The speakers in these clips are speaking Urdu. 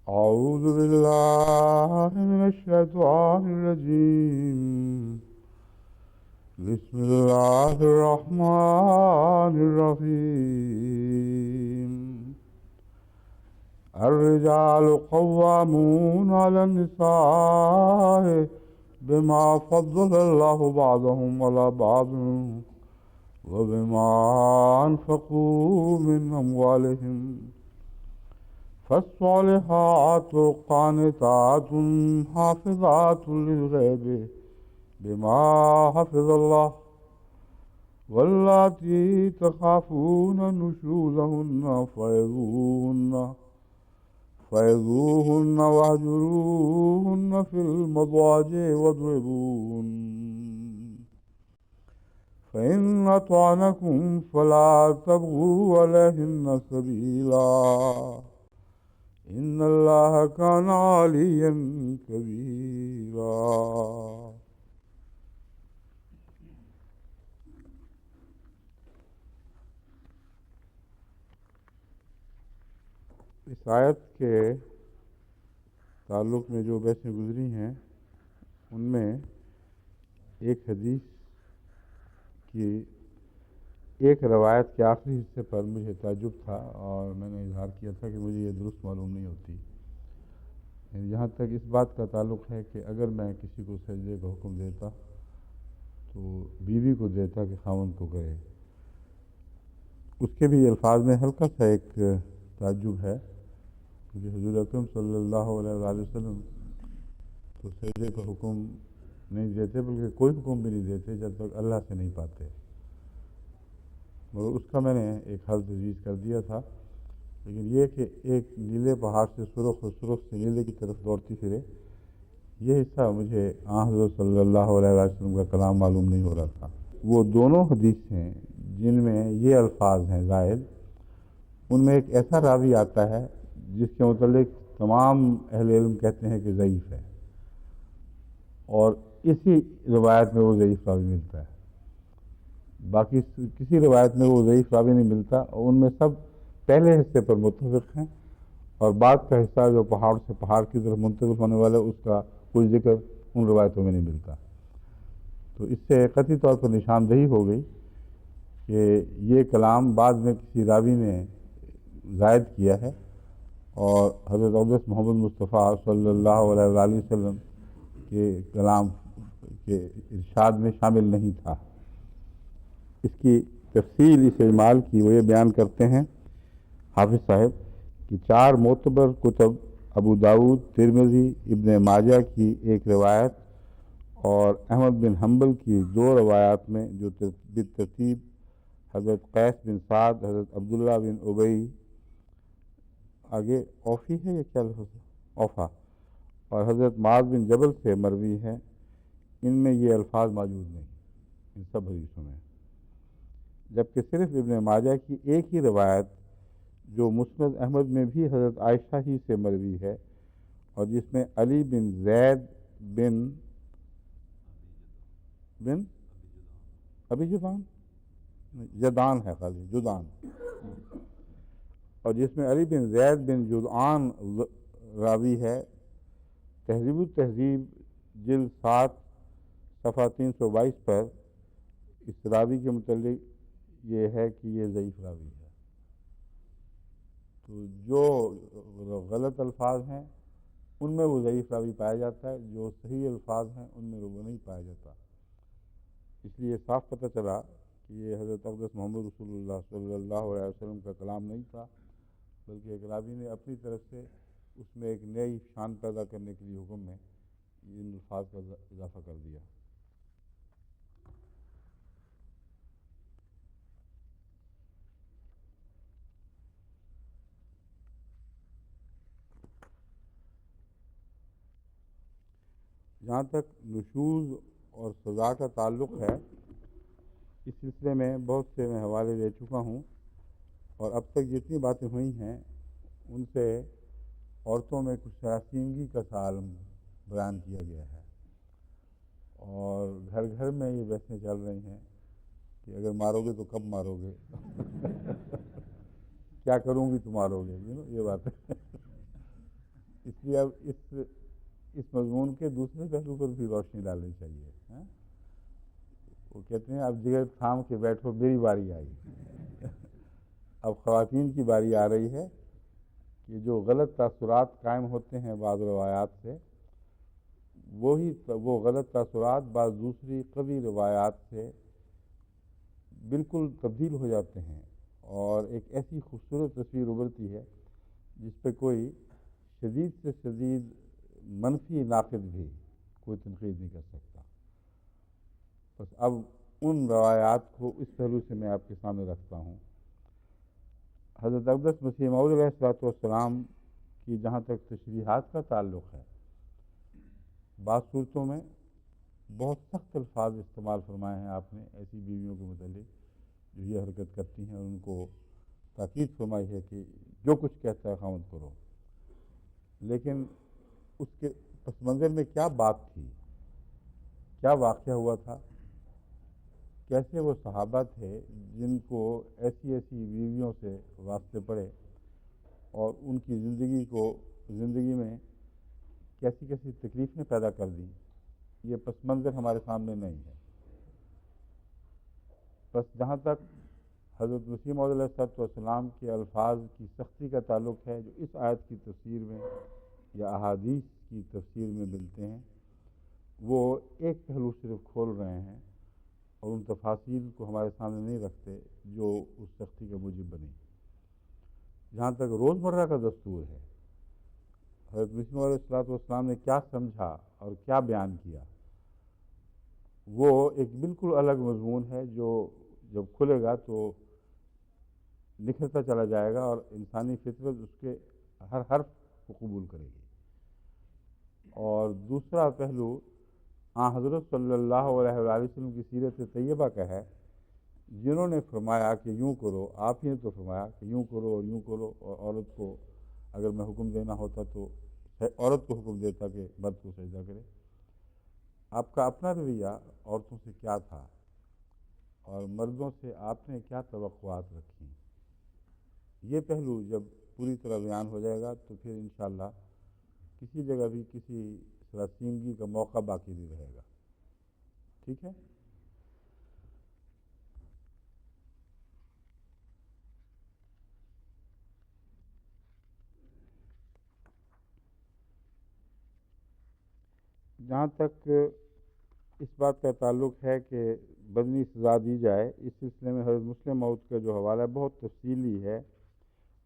أعوذ بالله من الشيطان الرجيم. بسم الله الرحمن الرحيم. الرجال قوامون على النساء بما فضل الله بعضهم على بعض وبما أنفقوا من أموالهم. فالصالحات قانتات حافظات للغيب بما حفظ الله واللاتي تخافون نشوزهن فعظوهن واهجروهن في المضاجع واضربوهن فإن أطعنكم فلا تبغوا عليهن سبيلا إن الله كان عليا كبيرا. اس آیت کے تعلق میں جو بحثیں گزری ہیں ان میں ایک حدیث کی ایک روایت کے آخری حصے پر مجھے تعجب تھا اور میں نے اظہار کیا تھا کہ مجھے یہ درست معلوم نہیں ہوتی. یہاں تک اس بات کا تعلق ہے کہ اگر میں کسی کو سجدے کا حکم دیتا تو بیوی کو دیتا کہ خاوند کو کرے. اس کے بھی الفاظ میں ہلکا سا ایک تعجب ہے کیونکہ حضور اکرم صلی اللہ علیہ وآلہ وسلم تو سجدے کا حکم نہیں دیتے بلکہ کوئی حکم بھی نہیں دیتے جب تک اللہ سے نہیں پاتے. مگر اس کا میں نے ایک حل تجویز کر دیا تھا، لیکن یہ کہ ایک نیلے پہاڑ سے سرخ اور سرخ سے نیلے کی طرف دوڑتی پھرے، یہ حصہ مجھے حضرت صلی اللہ علیہ وسلم کا کلام معلوم نہیں ہو رہا تھا. وہ دونوں حدیث ہیں جن میں یہ الفاظ ہیں زائد، ان میں ایک ایسا راوی آتا ہے جس کے متعلق تمام اہل علم کہتے ہیں کہ ضعیف ہے، اور اسی روایت میں وہ ضعیف راوی ملتا ہے. باقی کسی روایت میں وہ ضعیف راوی نہیں ملتا، اور ان میں سب پہلے حصے پر متفق ہیں، اور بعد کا حصہ جو پہاڑ سے پہاڑ کی طرف منتقل ہونے والا اس کا کوئی ذکر ان روایتوں میں نہیں ملتا. تو اس سے قطعی طور پر نشاندہی ہو گئی کہ یہ کلام بعد میں کسی راوی نے زائد کیا ہے اور حضرت اقدس محمد مصطفیٰ صلی اللہ علیہ وآلہ وسلم کے کلام کے ارشاد میں شامل نہیں تھا. اس کی تفصیل اس اجمال کی وہ یہ بیان کرتے ہیں حافظ صاحب کہ 4 معتبر کتب ابو داؤد، ترمذی، ابن ماجہ کی ایک روایت اور احمد بن حنبل کی 2 روایات میں جو بالترتیب حضرت قیس بن سعد، حضرت عبداللہ بن ابی، آگے اوفی ہے یا کیا لفظ ہے؟ اوفا، اور حضرت معاذ بن جبل سے مروی ہے، ان میں یہ الفاظ موجود نہیں ان سب حدیثوں میں. جبکہ صرف ابن ماجہ کی ایک ہی روایت جو مسند احمد میں بھی حضرت عائشہ ہی سے مروی ہے اور جس میں علی بن زید بن ابی جدان ہے، خالی جدان، اور جس میں علی بن زید بن جدعان راوی ہے. تہذیب التہذیب جلد 7 صفحہ 322 پر اس راوی کے متعلق یہ ہے کہ یہ ضعیف راوی ہے. تو جو غلط الفاظ ہیں ان میں وہ ضعیف راوی پایا جاتا ہے، جو صحیح الفاظ ہیں ان میں وہ نہیں پایا جاتا. اس لیے صاف پتہ چلا کہ یہ حضرت اقدس محمد رسول اللہ صلی اللہ علیہ وسلم کا کلام نہیں تھا، بلکہ ایک راوی نے اپنی طرف سے اس میں ایک نئی شان پیدا کرنے کے لیے حکم میں ان الفاظ کا اضافہ کر دیا. جہاں تک نشوز اور سزا کا تعلق ہے، اس سلسلے میں بہت سے میں حوالے دے چکا ہوں، اور اب تک جتنی باتیں ہوئی ہیں ان سے عورتوں میں کچھ سراسیمگی کا عالم بیان کیا گیا ہے، اور گھر گھر میں یہ بحثیں چل رہی ہیں کہ اگر مارو گے تو کب مارو گے کیا کروں گی تو مارو گے، یہ بات ہے. اس لیے اب اس مضمون کے دوسرے پہلو پر بھی روشنی ڈالنی چاہیے. وہ کہتے ہیں اب جگر تھام کے بیٹھو میری باری آئی. اب خواتین کی باری آ رہی ہے کہ جو غلط تاثرات قائم ہوتے ہیں بعض روایات سے، وہ غلط تاثرات بعض دوسری قوی روایات سے بالکل تبدیل ہو جاتے ہیں، اور ایک ایسی خوبصورت تصویر ابھرتی ہے جس پہ کوئی شدید سے شدید منفی ناقد بھی کوئی تنقید نہیں کر سکتا. بس اب ان روایات کو اس پہلو سے میں آپ کے سامنے رکھتا ہوں. حضرت اقدس مسیح موعود علیہ الصلوۃ والسلام کی جہاں تک تشریحات کا تعلق ہے، بعض صورتوں میں بہت سخت الفاظ استعمال فرمائے ہیں آپ نے ایسی بیویوں کے متعلق جو یہ حرکت کرتی ہیں، اور ان کو تاکید فرمائی ہے کہ جو کچھ کہتا ہے خاوند کرو. لیکن اس کے پس منظر میں کیا بات تھی، کیا واقعہ ہوا تھا، کیسے وہ صحابہ تھے جن کو ایسی ایسی بیویوں سے واسطے پڑے، اور ان کی زندگی میں کیسی کیسی تکلیفیں پیدا کر دیں، یہ پس منظر ہمارے سامنے نہیں ہے. بس جہاں تک حضرت مسیح موعود علیہ الصلوۃ والسلام کے الفاظ کی سختی کا تعلق ہے جو اس آیت کی تفسیر میں یا احادیث کی تفسیر میں ملتے ہیں، وہ ایک پہلو صرف کھول رہے ہیں اور ان تفاصیل کو ہمارے سامنے نہیں رکھتے جو اس سختی کا موجب بنی. جہاں تک روزمرہ کا دستور ہے، حضرت مسیح موعود علیہ الصلوۃ والسلام نے کیا سمجھا اور کیا بیان کیا، وہ ایک بالکل الگ مضمون ہے جو جب کھلے گا تو نکھرتا چلا جائے گا، اور انسانی فطرت اس کے ہر حرف کو قبول کرے گی. اور دوسرا پہلو حضرت صلی اللہ علیہ وآلہ وسلم کی سیرت طیبہ کا ہے، جنہوں نے فرمایا کہ یوں کرو. آپ ہی نے تو فرمایا کہ یوں کرو اور یوں کرو، اور عورت کو اگر میں حکم دینا ہوتا تو عورت کو حکم دیتا کہ مرد کو سجدہ کرے. آپ کا اپنا رویہ عورتوں سے کیا تھا، اور مردوں سے آپ نے کیا توقعات رکھی، یہ پہلو جب پوری طرح بیان ہو جائے گا تو پھر انشاءاللہ کسی جگہ بھی کسی سراسیمگی کا موقع باقی نہیں رہے گا. ٹھیک ہے؟ جہاں تک اس بات کا تعلق ہے کہ بدنی سزا دی جائے، اس سلسلے میں حضرت مسلم موعود کا جو حوالہ ہے بہت تفصیلی ہے،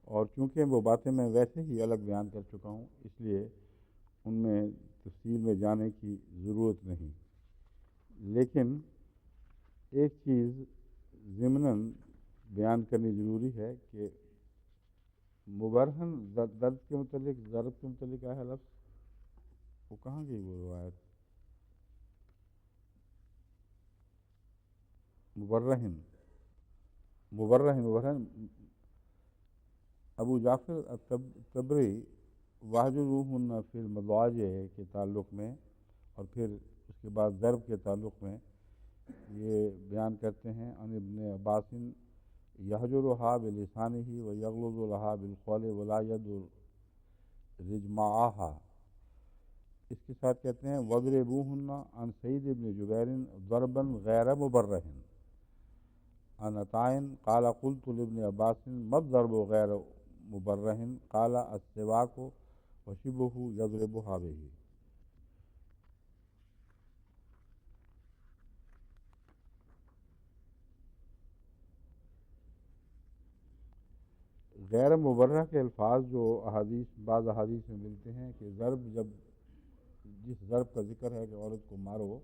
اور چونکہ وہ باتیں میں ویسے ہی الگ بیان کر چکا ہوں اس لیے ان میں تفصیل میں جانے کی ضرورت نہیں. لیکن ایک چیز ضمناً بیان کرنی ضروری ہے کہ مبرہن درد کے متعلق، ضرب کے متعلق آیا ہے لفظ، وہ کہاں گئی وہ روایت؟ مبرہن ابو جعفر تبری واہجروہن فی المضاجع کے تعلق میں، اور پھر اس کے بعد ضرب کے تعلق میں یہ بیان کرتے ہیں عن ابن عباس یہجرھا بلسانہ ویغلظ لھا بالقول ولا رجمعہا. اس کے ساتھ کہتے ہیں وَاضْرِبُوهُنَّ عن سعید ابن جبیر ضربا غیر مبرہ عن عطاء قال قلت لابن عباس ما الضرب غیر مبرہ قال السواک وشبہ یضربها به. غیر مبرہ کے الفاظ جو بعض احادیث میں ملتے ہیں کہ جس ضرب کا ذکر ہے کہ عورت کو مارو،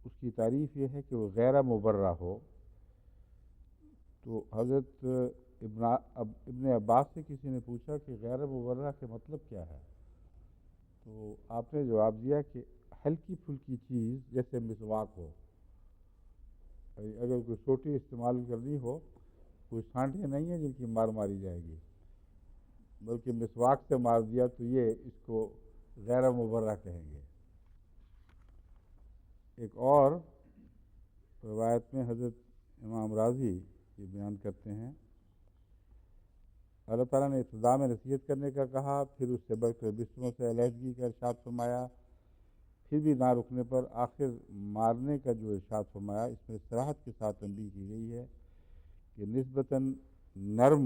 اس کی تعریف یہ ہے کہ وہ غیر مبرہ ہو. تو حضرت ابن عباس سے کسی نے پوچھا کہ غیر مبرہ کے مطلب کیا ہے، تو آپ نے جواب دیا کہ ہلکی پھلکی چیز جیسے مسواک ہو، اگر کوئی سوٹی استعمال کرنی ہو، کوئی سانٹیں نہیں ہیں جن کی ماری جائے گی، بلکہ مسواک سے مار دیا تو یہ اس کو غیر مبرہ کہیں گے. ایک اور روایت میں حضرت امام راضی یہ بیان کرتے ہیں اللہ تعالیٰ نے ابتدا میں نصیحت کرنے کا کہا، پھر اس سے بڑھ کر بستروں سے علیحدگی کا ارشاد فرمایا، پھر بھی نہ رکنے پر آخر مارنے کا جو ارشاد فرمایا، اس میں صراحت کے ساتھ تنبیہ کی گئی ہے کہ نسبتاً نرم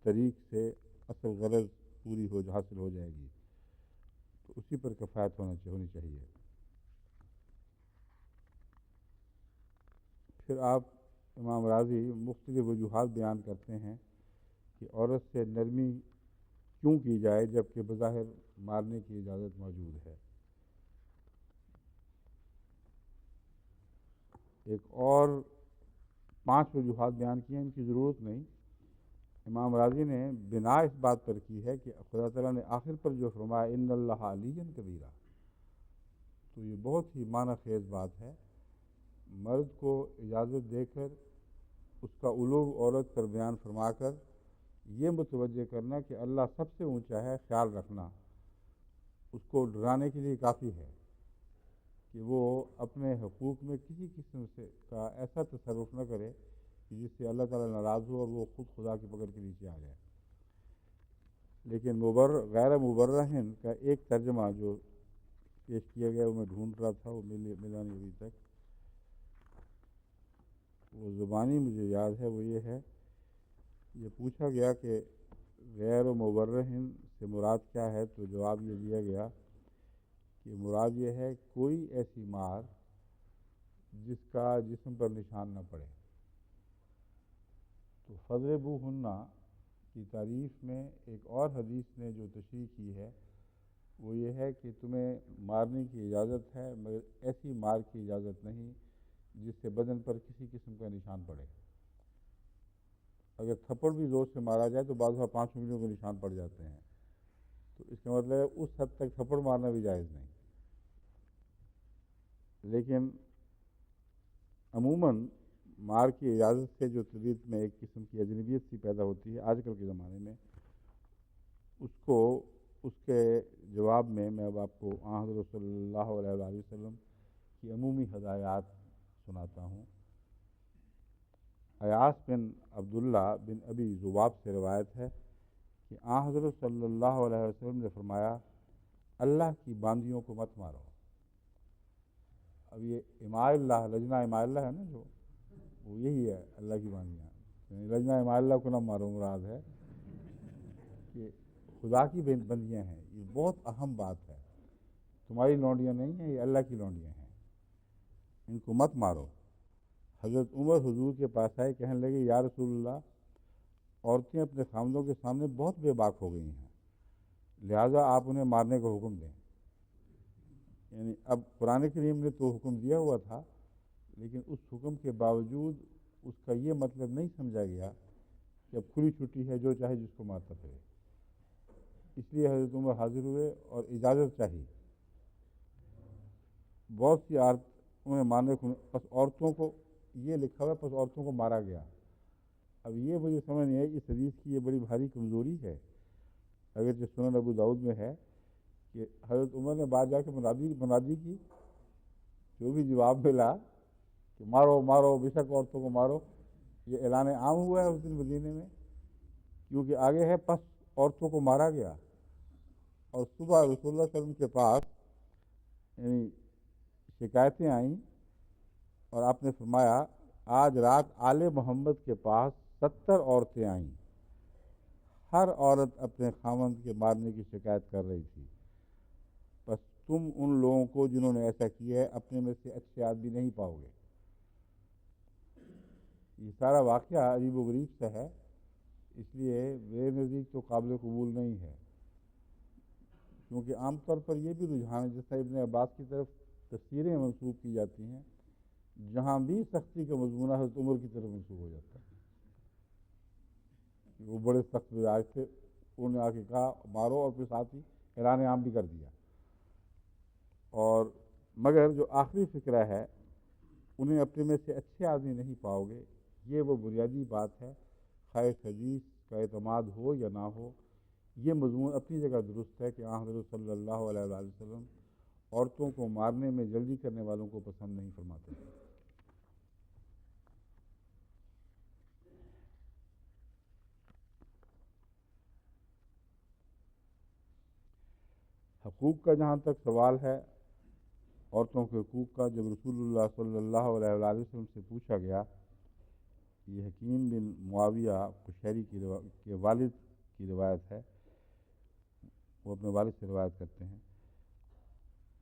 طریق سے اصل غرض پوری حاصل ہو جائے گی، تو اسی پر کفایت ہونی چاہیے۔ پھر آپ امام راضی مختلف وجوہات بیان کرتے ہیں کہ عورت سے نرمی کیوں کی جائے جبکہ بظاہر مارنے کی اجازت موجود ہے۔ ایک اور 5 وجوہات بیان کی ہیں، ان کی ضرورت نہیں۔ امام راضی نے بنا اس بات پر کی ہے کہ خدا تعالیٰ نے آخر پر جو فرمایا ان اللہ علی کبیرہ، تو یہ بہت ہی معنی خیز بات ہے۔ مرد کو اجازت دے کر اس کا علو عورت پر بیان فرما کر یہ متوجہ کرنا کہ اللہ سب سے اونچا ہے، خیال رکھنا، اس کو ڈرانے کے لیے کافی ہے کہ وہ اپنے حقوق میں کسی قسم سے کا ایسا تصرف نہ کرے کہ جس سے اللہ تعالیٰ ناراض ہو اور وہ خود خدا کی پکڑ کے نیچے آ جائے۔ لیکن غیر مبرہن کا ایک ترجمہ جو پیش کیا گیا وہ میں ڈھونڈ رہا تھا، وہ ملا نہیں ابھی تک، وہ زبانی مجھے یاد ہے، وہ یہ ہے، یہ پوچھا گیا کہ غیر مبرہن سے مراد کیا ہے، تو جواب یہ دیا گیا کہ مراد یہ ہے کوئی ایسی مار جس کا جسم پر نشان نہ پڑے۔ تو فضربوہن کی تعریف میں ایک اور حدیث نے جو تشریح کی ہے وہ یہ ہے کہ تمہیں مارنے کی اجازت ہے، مگر ایسی مار کی اجازت نہیں جس سے بدن پر کسی قسم کا نشان پڑے۔ اگر تھپڑ بھی زور سے مارا جائے تو بعض 5 انگلیوں کے نشان پڑ جاتے ہیں، تو اس کا مطلب ہے اس حد تک تھپڑ مارنا بھی جائز نہیں۔ لیکن عموماً مار کی اجازت سے جو طبیعت میں ایک قسم کی اجنبیت سی پیدا ہوتی ہے آج کل کے زمانے میں، اس کے جواب میں اب آپ کو حضرت صلی اللہ علیہ وآلہ وسلم کی عمومی ہدایات سناتا ہوں۔ ایاس بن عبداللہ بن ابی ذباب سے روایت ہے کہ حضرت صلی اللہ علیہ وسلم نے فرمایا اللہ کی باندیوں کو مت مارو۔ اب یہ اماء اللہ، لجنہ اماء اللہ ہے نا، جو وہ یہی ہے اللہ کی باندیاں، یعنی لجنہ اماء اللہ کو نہ مارو، مراد ہے کہ خدا کی بندیاں ہیں۔ یہ بہت اہم بات ہے، تمہاری لونڈیاں نہیں ہیں، یہ اللہ کی لونڈیاں ہیں، ان کو مت مارو۔ حضرت عمر حضور کے پاس آئے، کہنے لگے یا رسول اللہ، عورتیں اپنے خامدوں کے سامنے بہت بے باک ہو گئی ہیں، لہذا آپ انہیں مارنے کا حکم دیں۔ یعنی اب قرآن کریم نے تو حکم دیا ہوا تھا، لیکن اس حکم کے باوجود اس کا یہ مطلب نہیں سمجھا گیا کہ اب کھلی چھٹی ہے، جو چاہے جس کو مارتا پھرے۔ اس لیے حضرت عمر حاضر ہوئے اور اجازت چاہی۔ بہت سی انہیں مارنے کو، پس عورتوں کو یہ لکھا ہوا پس عورتوں کو مارا گیا۔ اب یہ مجھے سمجھ نہیں آئی، اس حدیث کی یہ بڑی بھاری کمزوری ہے، اگرچہ سنن ابو داؤد میں ہے کہ حضرت عمر نے بعد جا کے منادی کی، جو بھی جواب ملا کہ مارو مارو، بے شک عورتوں کو مارو، یہ اعلان عام ہوا ہے اس دن مدینے میں، کیونکہ آگے ہے پس عورتوں کو مارا گیا۔ اور صبح رسول اللہ صلی اللہ علیہ وسلم کے پاس یعنی شکایتیں آئیں اور آپ نے فرمایا آج رات آل محمد کے پاس 70 عورتیں آئیں، ہر عورت اپنے خاوند کے مارنے کی شکایت کر رہی تھی، بس تم ان لوگوں کو جنہوں نے ایسا کیا ہے اپنے میں سے اچھے آدمی نہیں پاؤ گے۔ یہ سارا واقعہ عجیب و غریب سا ہے، اس لیے میرے نزدیک تو قابل قبول نہیں ہے، کیونکہ عام طور پر یہ بھی رجحان ہے، جیسا ابن عباس کی طرف تفسیریں منسوب کی جاتی ہیں، جہاں بھی سختی کا مضمون حضرت عمر کی طرف منسوب ہو جاتا ہے، وہ بڑے سخت مزاج تھے، انہوں نے آ کے کہا مارو، اور پھر ساتھ ہی اعلان عام بھی کر دیا۔ اور مگر جو آخری فقرہ ہے، انہیں اپنے میں سے اچھے آدمی نہیں پاؤ گے، یہ وہ بنیادی بات ہے، خواہ حدیث کا اعتماد ہو یا نہ ہو، یہ مضمون اپنی جگہ درست ہے کہ حضرت صلی اللہ علیہ وآلہ وسلم عورتوں کو مارنے میں جلدی کرنے والوں کو پسند نہیں فرماتے ہیں۔ حقوق کا جہاں تک سوال ہے، عورتوں کے حقوق کا، جب رسول اللہ صلی اللہ علیہ وآلہ وسلم سے پوچھا گیا، یہ حکیم بن معاویہ قشیری کے والد کی روایت ہے، وہ اپنے والد سے روایت کرتے ہیں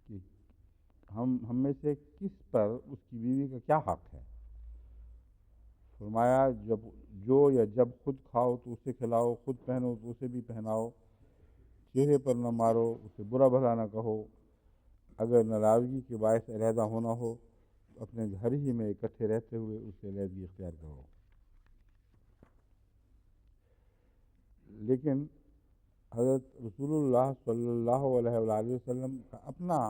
کہ ہم میں سے کس پر اس کی بیوی کا کیا حق ہے؟ فرمایا جب خود کھاؤ تو اسے کھلاؤ، خود پہنو تو اسے بھی پہناؤ، چہرے پر نہ مارو، اسے برا بھلا نہ کہو، اگر ناراضگی کے باعث علیحدہ ہونا ہو تو اپنے گھر ہی میں اکٹھے رہتے ہوئے اس سے علیحدگی اختیار کرو۔ لیکن حضرت رسول اللہ صلی اللہ علیہ وآلہ وسلم کا اپنا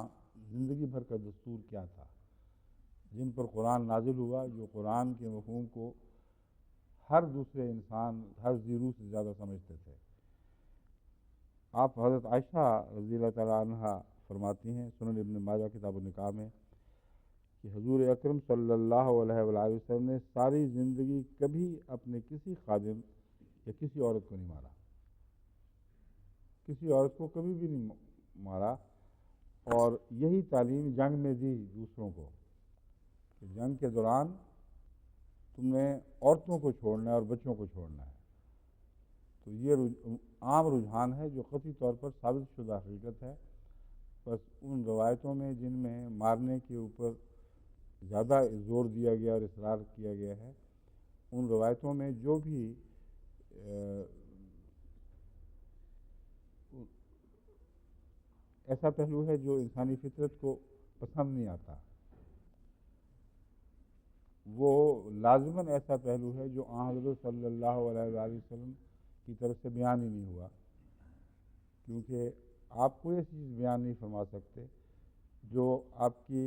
زندگی بھر کا دستور کیا تھا، جن پر قرآن نازل ہوا، جو قرآن کے مفہوم کو ہر دوسرے انسان، ہر ذی روح سے زیادہ سمجھتے تھے۔ آپ حضرت عائشہ رضی اللہ تعالیٰ عنہ فرماتی ہیں سنن ابن ماجہ کتاب النکاح میں کہ حضور اکرم صلی اللہ علیہ وآلہ وسلم نے ساری زندگی کبھی اپنے کسی خادم یا کسی عورت کو نہیں مارا، کسی عورت کو کبھی بھی نہیں مارا، اور یہی تعلیم جنگ میں دی دوسروں کو کہ جنگ کے دوران تم نے عورتوں کو چھوڑنا ہے اور بچوں کو چھوڑنا ہے۔ تو یہ عام رجحان ہے جو قطعی طور پر ثابت شدہ حقیقت ہے، بس ان روایتوں میں جن میں مارنے کے اوپر زیادہ زور دیا گیا اور اصرار کیا گیا ہے، ان روایتوں میں جو بھی ایسا پہلو ہے جو انسانی فطرت کو پسند نہیں آتا، وہ لازماً ایسا پہلو ہے جو حضرت صلی اللہ علیہ وآلہ وسلم کی طرف سے بیان ہی نہیں ہوا، کیونکہ آپ کوئی ایسی چیز بیان نہیں فرما سکتے جو آپ کی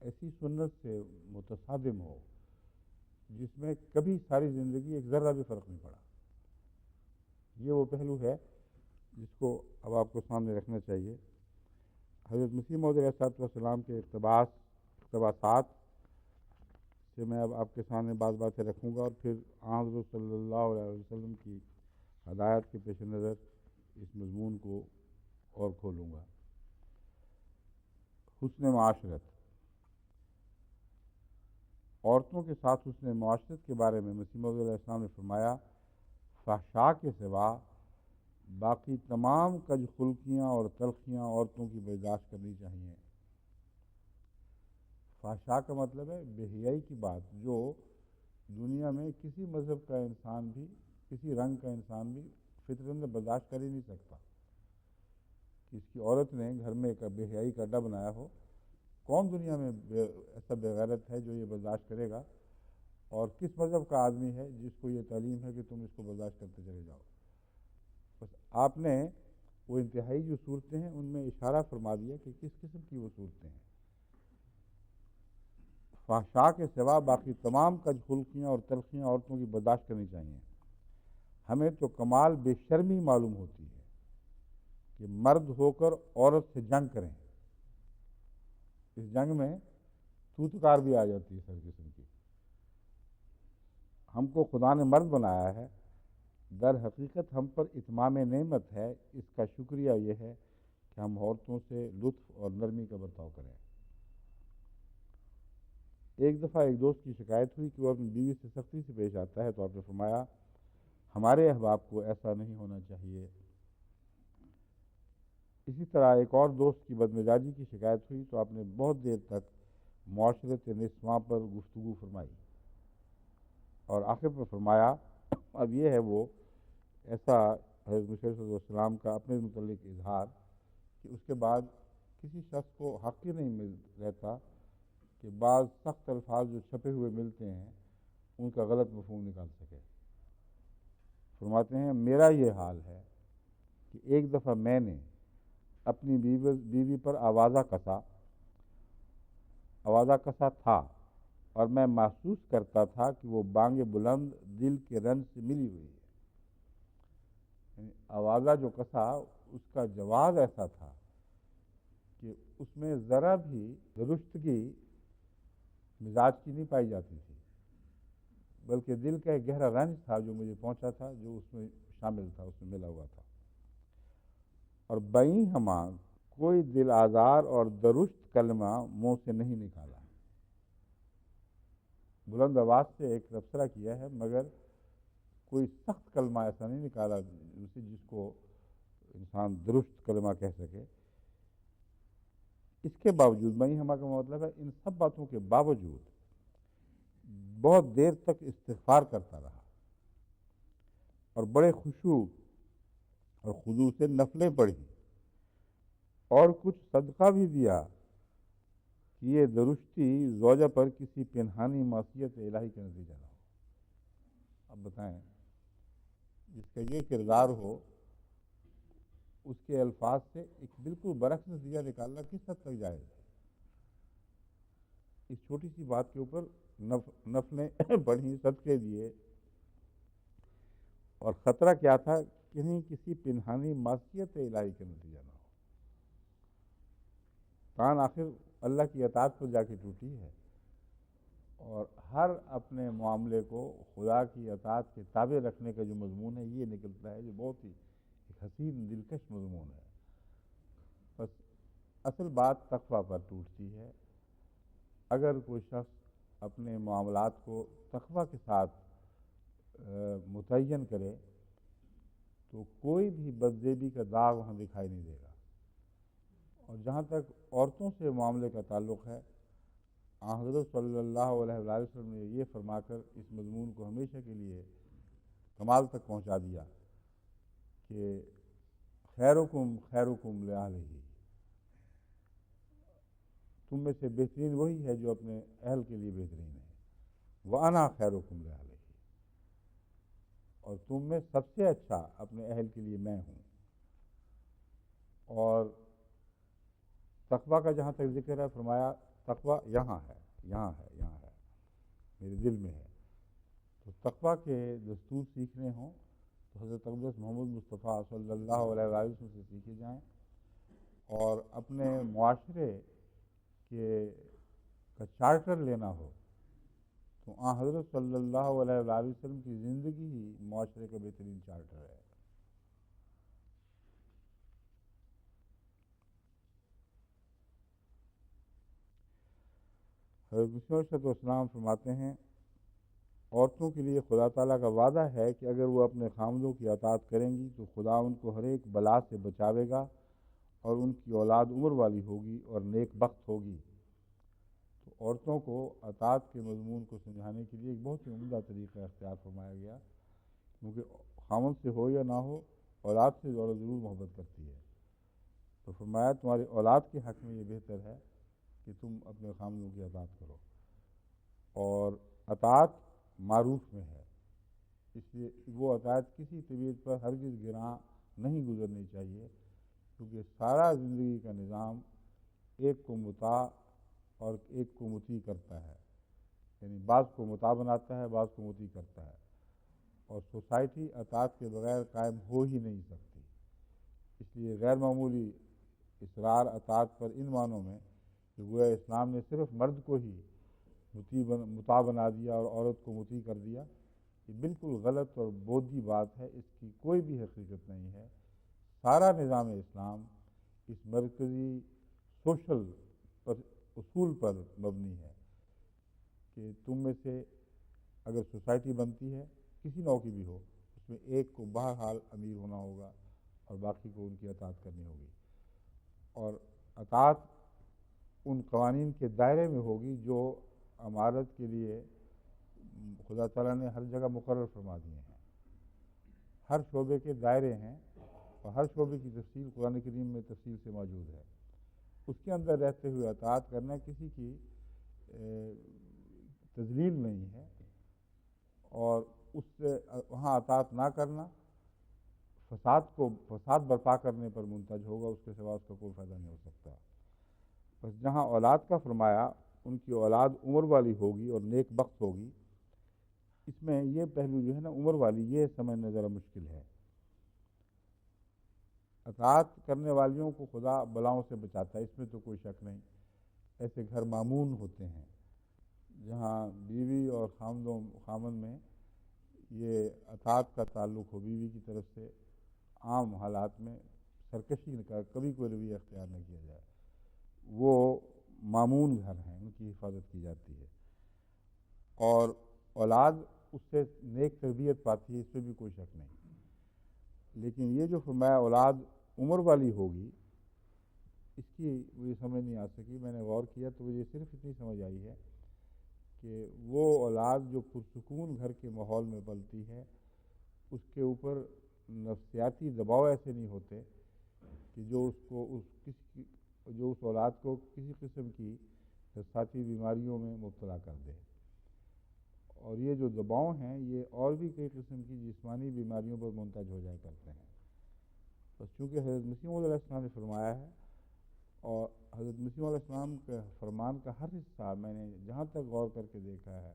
ایسی سنت سے متصادم ہو جس میں کبھی ساری زندگی ایک ذرہ بھی فرق نہیں پڑا۔ یہ وہ پہلو ہے جس کو اب آپ کو سامنے رکھنا چاہیے۔ حضرت مسیح موعود علیہ الصلوۃ والسلام کے اقتباسات سے میں اب آپ کے سامنے بعض باتیں رکھوں گا، اور پھر حضرت صلی اللہ علیہ وسلم کی ہدایت کے پیش نظر اس مضمون کو اور کھولوں گا۔ حسن معاشرت، عورتوں کے ساتھ حسن معاشرت کے بارے میں مسیح موعود علیہ السلام نے فرمایا، فحشاء کے سوا باقی تمام کج خلقیاں اور تلخیاں عورتوں کی برداشت کرنی چاہیے۔ فحشاء کا مطلب ہے بے حیائی کی بات، جو دنیا میں کسی مذہب کا انسان بھی، کسی رنگ کا انسان بھی فطرت میں برداشت کر ہی نہیں سکتا کہ اس کی عورت نے گھر میں ایک بے حیائی کا اڈا بنایا ہو۔ کون دنیا میں ایسا بے غیرت ہے جو یہ برداشت کرے گا؟ اور کس مذہب کا آدمی ہے جس کو یہ تعلیم ہے کہ تم اس کو برداشت کرتے چلے جاؤ؟ بس آپ نے وہ انتہائی جو صورتیں ہیں ان میں اشارہ فرما دیا کہ کس قسم کی وہ صورتیں ہیں۔ فحشاء کے سوا باقی تمام کج خلقیاں اور تلخیاں عورتوں کی برداشت کرنی چاہیے۔ ہمیں تو کمال بے شرمی معلوم ہوتی ہے کہ مرد ہو کر عورت سے جنگ کریں، اس جنگ میں توتکار بھی آ جاتی ہے ہر قسم کی۔ ہم کو خدا نے مرد بنایا ہے، در حقیقت ہم پر اتمام نعمت ہے، اس کا شکریہ یہ ہے کہ ہم عورتوں سے لطف اور نرمی کا برتاؤ کریں۔ ایک دفعہ ایک دوست کی شکایت ہوئی کہ وہ اپنی بیوی سے سختی سے پیش آتا ہے، تو آپ نے فرمایا ہمارے احباب کو ایسا نہیں ہونا چاہیے۔ اسی طرح ایک اور دوست کی بدمزاجی کی شکایت ہوئی تو آپ نے بہت دیر تک معاشرت نسواں پر گفتگو فرمائی، اور آخر پر فرمایا اب یہ ہے وہ ایسا حضرت مسیح صلی اللہ علیہ وسلم کا اپنے متعلق اظہار کہ اس کے بعد کسی شخص کو حق ہی نہیں مل رہتا کہ بعض سخت الفاظ جو چھپے ہوئے ملتے ہیں ان کا غلط مفہوم نکال سکے۔ فرماتے ہیں میرا یہ حال ہے کہ ایک دفعہ میں نے اپنی بیوی پر آوازہ کسا تھا، اور میں محسوس کرتا تھا کہ وہ بانگ بلند دل کے رنج سے ملی ہوئی ہے۔ یعنی آوازہ جو کسا اس کا جواز ایسا تھا کہ اس میں ذرا بھی درستگی مزاج کی نہیں پائی جاتی تھی، بلکہ دل کا ایک گہرا رنج تھا جو مجھے پہنچا تھا، جو اس میں شامل تھا، اس میں ملا ہوا تھا۔ اور بئی ہما کوئی دل آزار اور درست کلمہ منہ سے نہیں نکالا. بلند آواز سے ایک تبصرہ کیا ہے مگر کوئی سخت کلمہ ایسا نہیں نکالا جس کو انسان درست کلمہ کہہ سکے. اس کے باوجود بئی ہما کا مطلب ہے ان سب باتوں کے باوجود بہت دیر تک استغفار کرتا رہا اور بڑے خشوع اور خضوع سے نفلیں پڑھی اور کچھ صدقہ بھی دیا کہ یہ درستی زوجہ پر کسی پنہانی معصیت الہی کا نتیجہ نہ ہو. اب بتائیں جس کا یہ کردار ہو اس کے الفاظ سے ایک بالکل برعکس نتیجہ نکالنا کس حد تک جائز ہے. اس چھوٹی سی بات کے اوپر نفلیں پڑھی، صدقے دیے، اور خطرہ کیا تھا کہیں کسی پنہانی معصیت الہی کا نتیجہ نہ ہو. کان آخر اللہ کی اطاعت پر جا کے ٹوٹی ہے اور ہر اپنے معاملے کو خدا کی اطاعت کے تابع رکھنے کا جو مضمون ہے یہ نکلتا ہے جو بہت ہی ایک حسین دلکش مضمون ہے. بس اصل بات تقویٰ پر ٹوٹتی ہے. اگر کوئی شخص اپنے معاملات کو تقویٰ کے ساتھ متعین کرے تو کوئی بھی بدزیبی کا داغ وہاں دکھائی نہیں دے گا. اور جہاں تک عورتوں سے معاملے کا تعلق ہے، حضرت صلی اللہ علیہ وسلم نے یہ فرما کر اس مضمون کو ہمیشہ کے لیے کمال تک پہنچا دیا کہ خیرکم خیرکم لأہلہ، تم میں سے بہترین وہی ہے جو اپنے اہل کے لیے بہترین ہے. وَأَنَا خَيْرُكُمْ لِأَهْلِهِ، اور تم میں سب سے اچھا اپنے اہل کے لیے میں ہوں. اور تقویٰ کا جہاں تک ذکر ہے فرمایا تقویٰ یہاں ہے، یہاں ہے، یہاں ہے، میرے دل میں ہے. تو تقویٰ کے دستور سیکھنے ہوں تو حضرت اقدس محمد مصطفیٰ صلی اللہ علیہ وسلم سے سیکھے جائیں، اور اپنے معاشرے کے کا چارٹر لینا ہو تو حضرت صلی اللہ علیہ وسلم کی زندگی ہی معاشرے کا بہترین چارٹر ہے. حضرت مسیح علیہ السلام فرماتے ہیں عورتوں کے لیے خدا تعالیٰ کا وعدہ ہے کہ اگر وہ اپنے خامدوں کی اطاعت کریں گی تو خدا ان کو ہر ایک بلا سے بچاوے گا اور ان کی اولاد عمر والی ہوگی اور نیک بخت ہوگی. تو عورتوں کو اطاعت کے مضمون کو سمجھانے کے لیے ایک بہت ہی عمدہ طریقہ اختیار فرمایا گیا، کیونکہ خامد سے ہو یا نہ ہو اولاد سے ضرور محبت کرتی ہے. تو فرمایا تمہاری اولاد کے حق میں یہ بہتر ہے کہ تم اپنے خامدوں کی اطاعت کرو. اور اطاعت معروف میں ہے، اس لیے وہ اطاعت کسی طبیعت پر ہرگز گراں نہیں گزرنی چاہیے، کیونکہ سارا زندگی کا نظام ایک کو مطاع اور ایک کو مطیع کرتا ہے. یعنی بعض کو مطاع بناتا ہے، بعض کو مطیع کرتا ہے، اور سوسائٹی اطاعت کے بغیر قائم ہو ہی نہیں سکتی. اس لیے غیر معمولی اصرار اطاعت پر ان معنوں میں کہ گویا اسلام نے صرف مرد کو ہی مطاع بنا دیا اور عورت کو مطیع کر دیا، یہ بالکل غلط اور بودھی بات ہے. اس کی کوئی بھی حقیقت نہیں ہے. سارا نظام اسلام اس مرکزی سوشل اصول پر مبنی ہے کہ تم میں سے اگر سوسائٹی بنتی ہے کسی نوع کی بھی ہو، اس میں ایک کو بہرحال امیر ہونا ہوگا اور باقی کو ان کی اطاعت کرنی ہوگی. اور اطاعت ان قوانین کے دائرے میں ہوگی جو امارت کے لیے خدا تعالیٰ نے ہر جگہ مقرر فرما دیے ہیں. ہر شعبے کے دائرے ہیں اور ہر شعبے کی تفصیل قرآن کریم میں تفصیل سے موجود ہے. اس کے اندر رہتے ہوئے اطاعت کرنا کسی کی تذلیل نہیں ہے، اور اس سے وہاں اطاعت نہ کرنا فساد برپا کرنے پر منتج ہوگا، اس کے سوا اس کا کوئی فائدہ نہیں ہو سکتا. بس جہاں اولاد کا فرمایا ان کی اولاد عمر والی ہوگی اور نیک بخت ہوگی، اس میں یہ پہلو جو ہے نا عمر والی، یہ سمجھنا ذرا مشکل ہے. اطاعت کرنے والیوں کو خدا بلاؤں سے بچاتا ہے، اس میں تو کوئی شک نہیں. ایسے گھر مامون ہوتے ہیں جہاں بیوی اور خامن میں یہ اطاعت کا تعلق ہو بیوی کی طرف سے، عام حالات میں سرکشی کا کبھی کوئی رویہ اختیار نہ کیا جائے. وہ مامون گھر ہیں، ان کی حفاظت کی جاتی ہے، اور اولاد اس سے نیک تربیت پاتی ہے، اس پہ بھی کوئی شک نہیں. لیکن یہ جو فرمایا اولاد عمر والی ہوگی، اس کی مجھے سمجھ نہیں آ سکی. میں نے غور کیا تو مجھے صرف اتنی سمجھ آئی ہے کہ وہ اولاد جو پرسکون گھر کے ماحول میں پلتی ہے، اس کے اوپر نفسیاتی دباؤ ایسے نہیں ہوتے کہ جو اس اولاد کو کسی قسم کی نفسیاتی بیماریوں میں مبتلا کر دے. اور یہ جو دباؤ ہیں یہ اور بھی کئی قسم کی جسمانی بیماریوں پر منتج ہو جایا کرتے ہیں. بس چونکہ حضرت مسیح موعود علیہ السلام نے فرمایا ہے، اور حضرت مسیح علیہ السلام کے فرمان کا ہر حصہ میں نے جہاں تک غور کر کے دیکھا ہے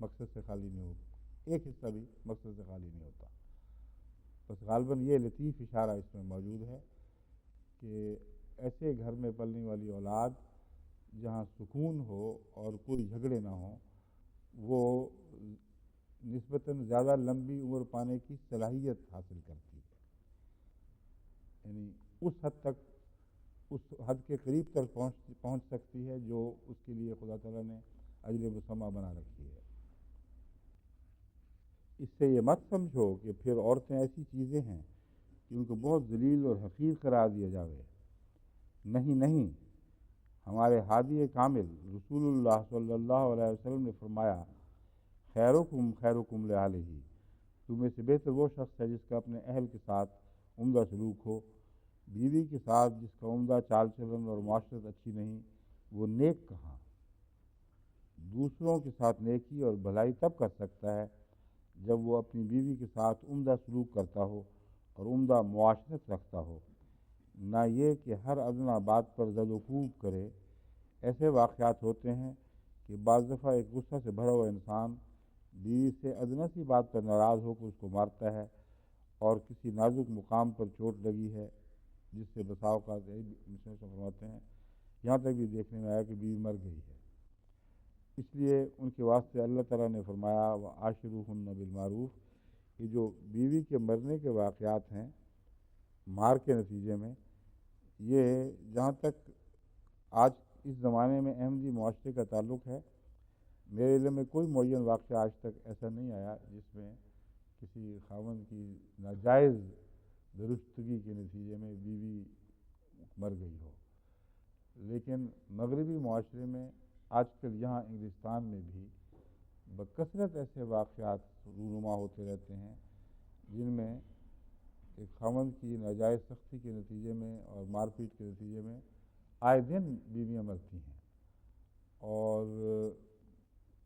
مقصد سے خالی نہیں ہوتا، ایک حصہ بھی مقصد سے خالی نہیں ہوتا. بس غالباً یہ لطیف اشارہ اس میں موجود ہے کہ ایسے گھر میں پلنے والی اولاد جہاں سکون ہو اور کوئی جھگڑے نہ ہوں، وہ نسبتاً زیادہ لمبی عمر پانے کی صلاحیت حاصل کرتی ہے. یعنی اس حد کے قریب تک پہنچ سکتی ہے جو اس کے لیے خدا تعالیٰ نے اجر مسمہ بنا رکھی ہے. اس سے یہ مت سمجھو کہ پھر عورتیں ایسی چیزیں ہیں کہ ان کو بہت ذلیل اور حقیر قرار دیا جاوے. نہیں نہیں، ہمارے ہادی کامل رسول اللہ صلی اللہ علیہ وسلم نے فرمایا، خیرکم خیرکم لأہلہ، تم میں سے بہتر وہ شخص ہے جس کا اپنے اہل کے ساتھ عمدہ سلوک ہو. بیوی کے ساتھ جس کا عمدہ چال چلن اور معاشرت اچھی نہیں، وہ نیک کہاں. دوسروں کے ساتھ نیکی اور بھلائی تب کر سکتا ہے جب وہ اپنی بیوی کے ساتھ عمدہ سلوک کرتا ہو اور عمدہ معاشرت رکھتا ہو، نہ یہ کہ ہر ادنیٰ بات پر زد و کوب کرے. ایسے واقعات ہوتے ہیں کہ بعض دفعہ ایک غصہ سے بھرا ہوا انسان بیوی سے ادنیٰ سی بات پر ناراض ہو کر اس کو مارتا ہے، اور کسی نازک مقام پر چوٹ لگی ہے جس سے بسا اوقات فرماتے ہیں یہاں تک بھی دیکھنے میں آیا کہ بیوی مر گئی ہے. اس لیے ان کے واسطے اللہ تعالیٰ نے فرمایا وعاشروہن بالمعروف. یہ جو بیوی کے مرنے کے واقعات ہیں مار کے نتیجے میں، یہ جہاں تک آج اس زمانے میں احمدی معاشرے کا تعلق ہے، میرے علم میں کوئی معین واقعہ آج تک ایسا نہیں آیا جس میں کسی خاوند کی ناجائز درستگی کے نتیجے میں بیوی مر گئی ہو. لیکن مغربی معاشرے میں آج کل یہاں انگلستان میں بھی بکثرت ایسے واقعات رونما ہوتے رہتے ہیں جن میں ایک خاوند کی ناجائز سختی کے نتیجے میں اور مار پیٹ کے نتیجے میں آئے دن بیویاں مرتی ہیں. اور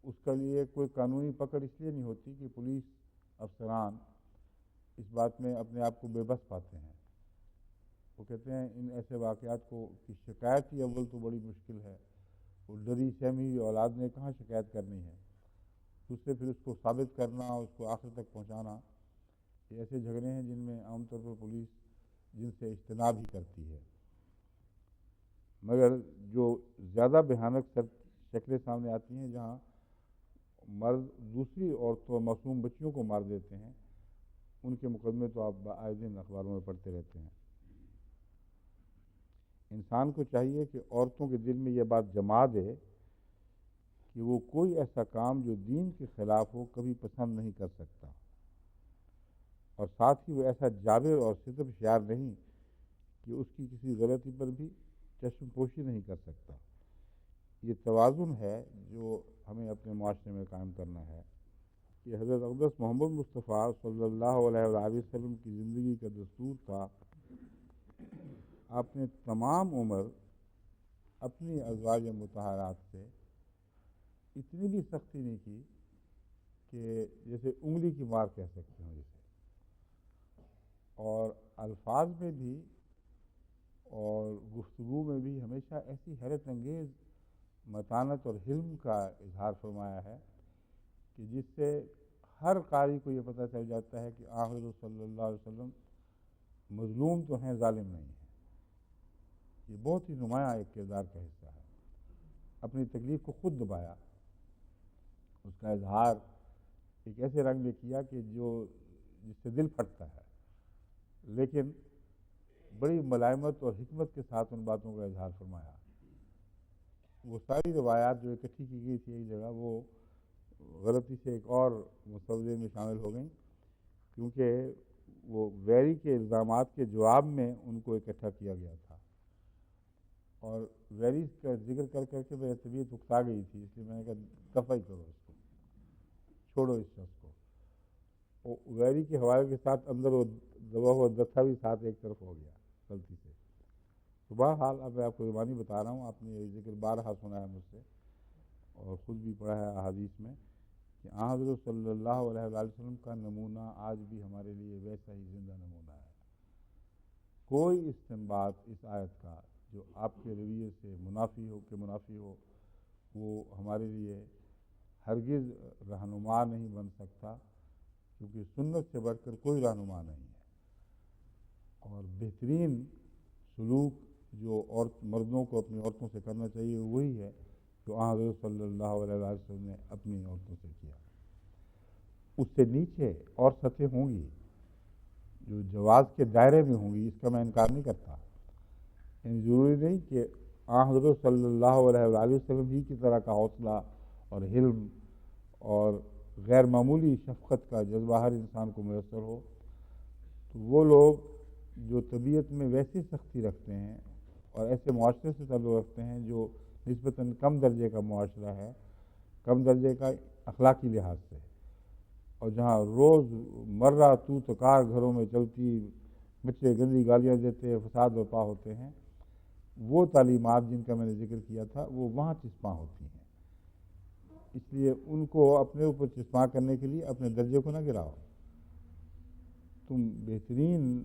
اس کا لیے کوئی قانونی پکڑ اس لیے نہیں ہوتی کہ پولیس افسران اس بات میں اپنے آپ کو بے بس پاتے ہیں. وہ کہتے ہیں ان ایسے واقعات کی شکایت ہی اول تو بڑی مشکل ہے. وہ ڈری سہمی ہوئی اولاد نے کہاں شکایت کرنی ہے، اس سے پھر اس کو ثابت کرنا اور اس کو آخر تک پہنچانا، یہ ایسے جھگڑے ہیں جن میں عام طور پر پولیس جن سے اجتناب ہی کرتی ہے. مگر جو زیادہ بھیانک شکلیں سامنے آتی ہیں جہاں مرد دوسری عورتوں معصوم بچیوں کو مار دیتے ہیں، ان کے مقدمے تو آپ آئے دن اخباروں میں پڑھتے رہتے ہیں. انسان کو چاہیے کہ عورتوں کے دل میں یہ بات جما دے کہ وہ کوئی ایسا کام جو دین کے خلاف ہو کبھی پسند نہیں کر سکتا، اور ساتھ ہی وہ ایسا جابر اور ستم شیار نہیں کہ اس کی کسی غلطی پر بھی چشم پوشی نہیں کر سکتا. یہ توازن ہے جو ہمیں اپنے معاشرے میں قائم کرنا ہے. کہ حضرت اقدس محمد مصطفیٰ صلی اللہ علیہ وآلہ وسلم کی زندگی کا دستور تھا، آپ نے تمام عمر اپنی ازواج مطہرات سے اتنی بھی سختی نہیں کی کہ جیسے انگلی کی مار کہہ سکتے ہوں جیسے، اور الفاظ میں بھی اور گفتگو میں بھی ہمیشہ ایسی حیرت انگیز متانت اور حلم کا اظہار فرمایا ہے کہ جس سے ہر قاری کو یہ پتہ چل جاتا ہے کہ حضرت صلی اللہ علیہ وسلم مظلوم تو ہیں، ظالم نہیں ہیں. یہ بہت ہی نمایاں ایک کردار کا حصہ ہے. اپنی تکلیف کو خود دبایا، اس کا اظہار ایک ایسے رنگ میں کیا کہ جس سے دل پھٹتا ہے. لیکن بڑی ملائمت اور حکمت کے ساتھ ان باتوں کا اظہار فرمایا۔ وہ ساری روایات جو اکٹھی کی گئی تھی ایک جگہ، وہ غلطی سے ایک اور مسودے میں شامل ہو گئیں، کیونکہ وہ ویری کے الزامات کے جواب میں ان کو اکٹھا کیا گیا تھا، اور ویری کا ذکر کر کر کے میری طبیعت اکتا گئی تھی، اس لیے میں نے کہا دفع ہی کرو اس کو، چھوڑو اس شخص کو۔ ویری کے حوالے کے ساتھ اندر وہ دبا ہوا دتھا بھی ساتھ ایک طرف ہو گیا غلطی سے۔ تو بہرحال اب میں آپ کو زبانی بتا رہا ہوں، آپ نے یہ ذکر بارہا سنا ہے مجھ سے اور خود بھی پڑھا ہے احادیث میں، کہ حضرت صلی اللہ علیہ وآلہ وسلم کا نمونہ آج بھی ہمارے لیے ویسا ہی زندہ نمونہ ہے۔ کوئی استنباط اس آیت کا جو آپ کے رویے سے منافی ہو وہ ہمارے لیے ہرگز رہنما نہیں بن سکتا، کیونکہ سنت سے بڑھ کر کوئی رہنما نہیں ہے۔ اور بہترین سلوک جو مردوں کو اپنی عورتوں سے کرنا چاہیے وہی ہے جو حضرت صلی اللہ علیہ وسلم نے اپنی عورتوں سے کیا۔ اس سے نیچے اور سطحیں ہوں گی جو جواز کے دائرے میں ہوں گی، اس کا میں انکار نہیں کرتا، یعنی ضروری نہیں کہ حضرت صلی اللہ علیہ وآلہ وسلم ہی کی طرح کا حوصلہ اور حلم اور غیر معمولی شفقت کا جذبہ ہر انسان کو میسر ہو۔ تو وہ لوگ جو طبیعت میں ویسی سختی رکھتے ہیں اور ایسے معاشرے سے تعلق رکھتے ہیں جو نسبتاً کم درجے کا معاشرہ ہے، کم درجے کا اخلاقی لحاظ سے، اور جہاں روز مرہ تو تکار گھروں میں چلتی، بچے گندی گالیاں دیتے، فساد برپا ہوتے ہیں، وہ تعلیمات جن کا میں نے ذکر کیا تھا وہ وہاں چسپاں ہوتی ہیں۔ اس لیے ان کو اپنے اوپر چسپاں کرنے کے لیے اپنے درجے کو نہ گراؤ۔ تم بہترین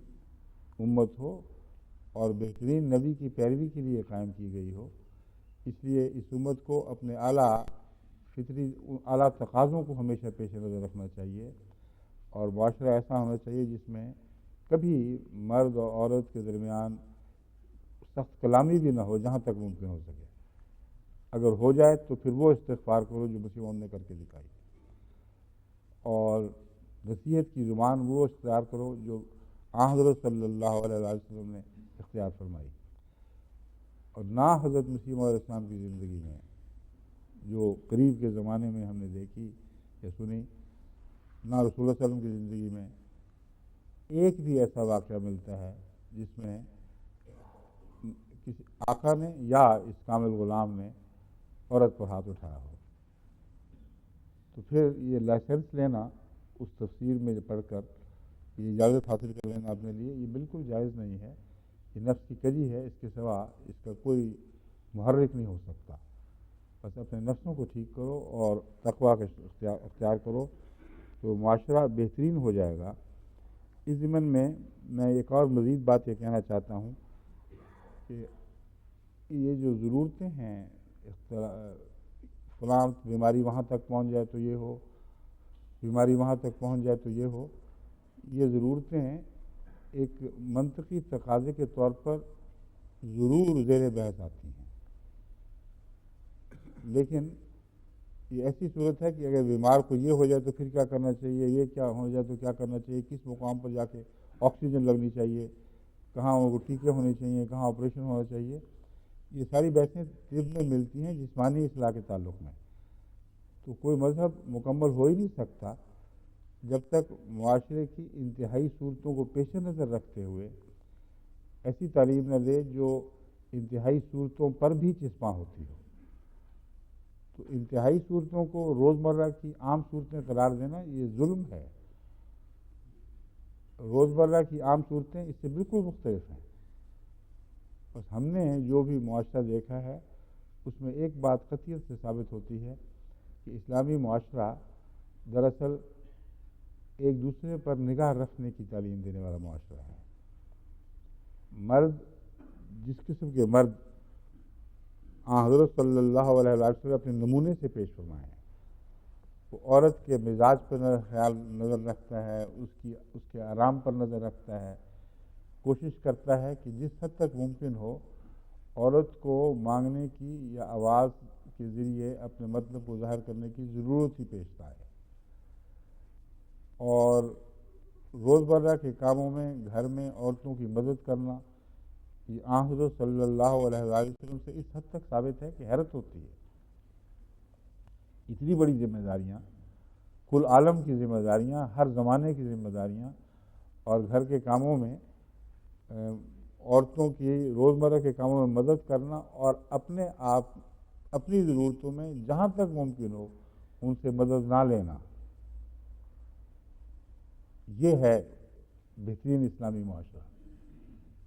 امت ہو اور بہترین نبی کی پیروی کے لیے قائم کی گئی ہو، اس لیے اس امت کو اپنے اعلیٰ فطری اعلیٰ تقاضوں کو ہمیشہ پیش نظر رکھنا چاہیے، اور معاشرہ ایسا ہونا چاہیے جس میں کبھی مرد اور عورت کے درمیان سخت کلامی بھی نہ ہو جہاں تک ممکن ہو سکے۔ اگر ہو جائے تو پھر وہ استغفار کرو جو مسیح نے کر کے دکھائی، اور نصیحت کی زبان وہ اختیار کرو جو حضرت صلی اللہ علیہ وسلم نے اختیار فرمائی۔ اور نہ حضرت مسیح علیہ السلام کی زندگی میں جو قریب کے زمانے میں ہم نے دیکھی یا سنی، نہ رسول اللہ صلی اللہ علیہ وسلم کی زندگی میں ایک بھی ایسا واقعہ ملتا ہے جس میں کسی آقا نے یا اس کامل غلام نے عورت پر ہاتھ اٹھایا ہو۔ تو پھر یہ لائسنس لینا اس تفسیر میں پڑھ کر یہ اجازت حاصل کر لینا اپنے لیے، یہ بالکل جائز نہیں ہے، یہ نفس کی کجی ہے، اس کے سوا اس کا کوئی محرک نہیں ہو سکتا۔ بس اپنے نفسوں کو ٹھیک کرو اور تقویٰ کا اختیار کرو تو معاشرہ بہترین ہو جائے گا۔ اس ضمن میں ایک اور مزید بات یہ کہنا چاہتا ہوں کہ یہ جو ضرورتیں ہیں، فلاں بیماری وہاں تک پہنچ جائے تو یہ ہو، بیماری وہاں تک پہنچ جائے تو یہ ہو، یہ ضرورتیں ایک منطقی تقاضے کے طور پر ضرور زیر بحث آتی ہیں، لیکن یہ ایسی صورت ہے کہ اگر بیمار کو یہ ہو جائے تو پھر کیا کرنا چاہیے، یہ کیا ہو جائے تو کیا کرنا چاہیے، کس مقام پر جا کے آکسیجن لگنی چاہیے، کہاں وہ ٹیکے ہونے چاہیے، کہاں آپریشن ہونا چاہیے، یہ ساری بحثیں طب میں ملتی ہیں جسمانی اصلاح کے تعلق میں۔ تو کوئی مذہب مکمل ہو ہی نہیں سکتا جب تک معاشرے کی انتہائی صورتوں کو پیش نظر رکھتے ہوئے ایسی تعلیم نہ دے جو انتہائی صورتوں پر بھی چسپاں ہوتی ہو۔ تو انتہائی صورتوں کو روزمرہ کی عام صورتیں قرار دینا یہ ظلم ہے۔ روزمرہ کی عام صورتیں اس سے بالکل مختلف ہیں۔ بس ہم نے جو بھی معاشرہ دیکھا ہے اس میں ایک بات قطعیت سے ثابت ہوتی ہے کہ اسلامی معاشرہ دراصل ایک دوسرے پر نگاہ رکھنے کی تعلیم دینے والا معاشرہ ہے۔ مرد جس قسم کے مرد حضرت صلی اللہ علیہ وسلم اپنے نمونے سے پیش فرمائے ہیں، وہ عورت کے مزاج پر خیال نظر رکھتا ہے، اس کے آرام پر نظر رکھتا ہے، کوشش کرتا ہے کہ جس حد تک ممکن ہو عورت کو مانگنے کی یا آواز کے ذریعے اپنے مطلب کو ظاہر کرنے کی ضرورت ہی پیش آئے، اور روزمرہ کے کاموں میں گھر میں عورتوں کی مدد کرنا، یہ آن حضرت صلی اللہ علیہ وسلم سے اس حد تک ثابت ہے کہ حیرت ہوتی ہے. اتنی بڑی ذمہ داریاں، کل عالم کی ذمہ داریاں، ہر زمانے کی ذمہ داریاں، اور گھر کے کاموں میں عورتوں کی روزمرہ کے کاموں میں مدد کرنا، اور اپنے آپ اپنی ضرورتوں میں جہاں تک ممکن ہو ان سے مدد نہ لینا. یہ ہے بہترین اسلامی معاشرہ.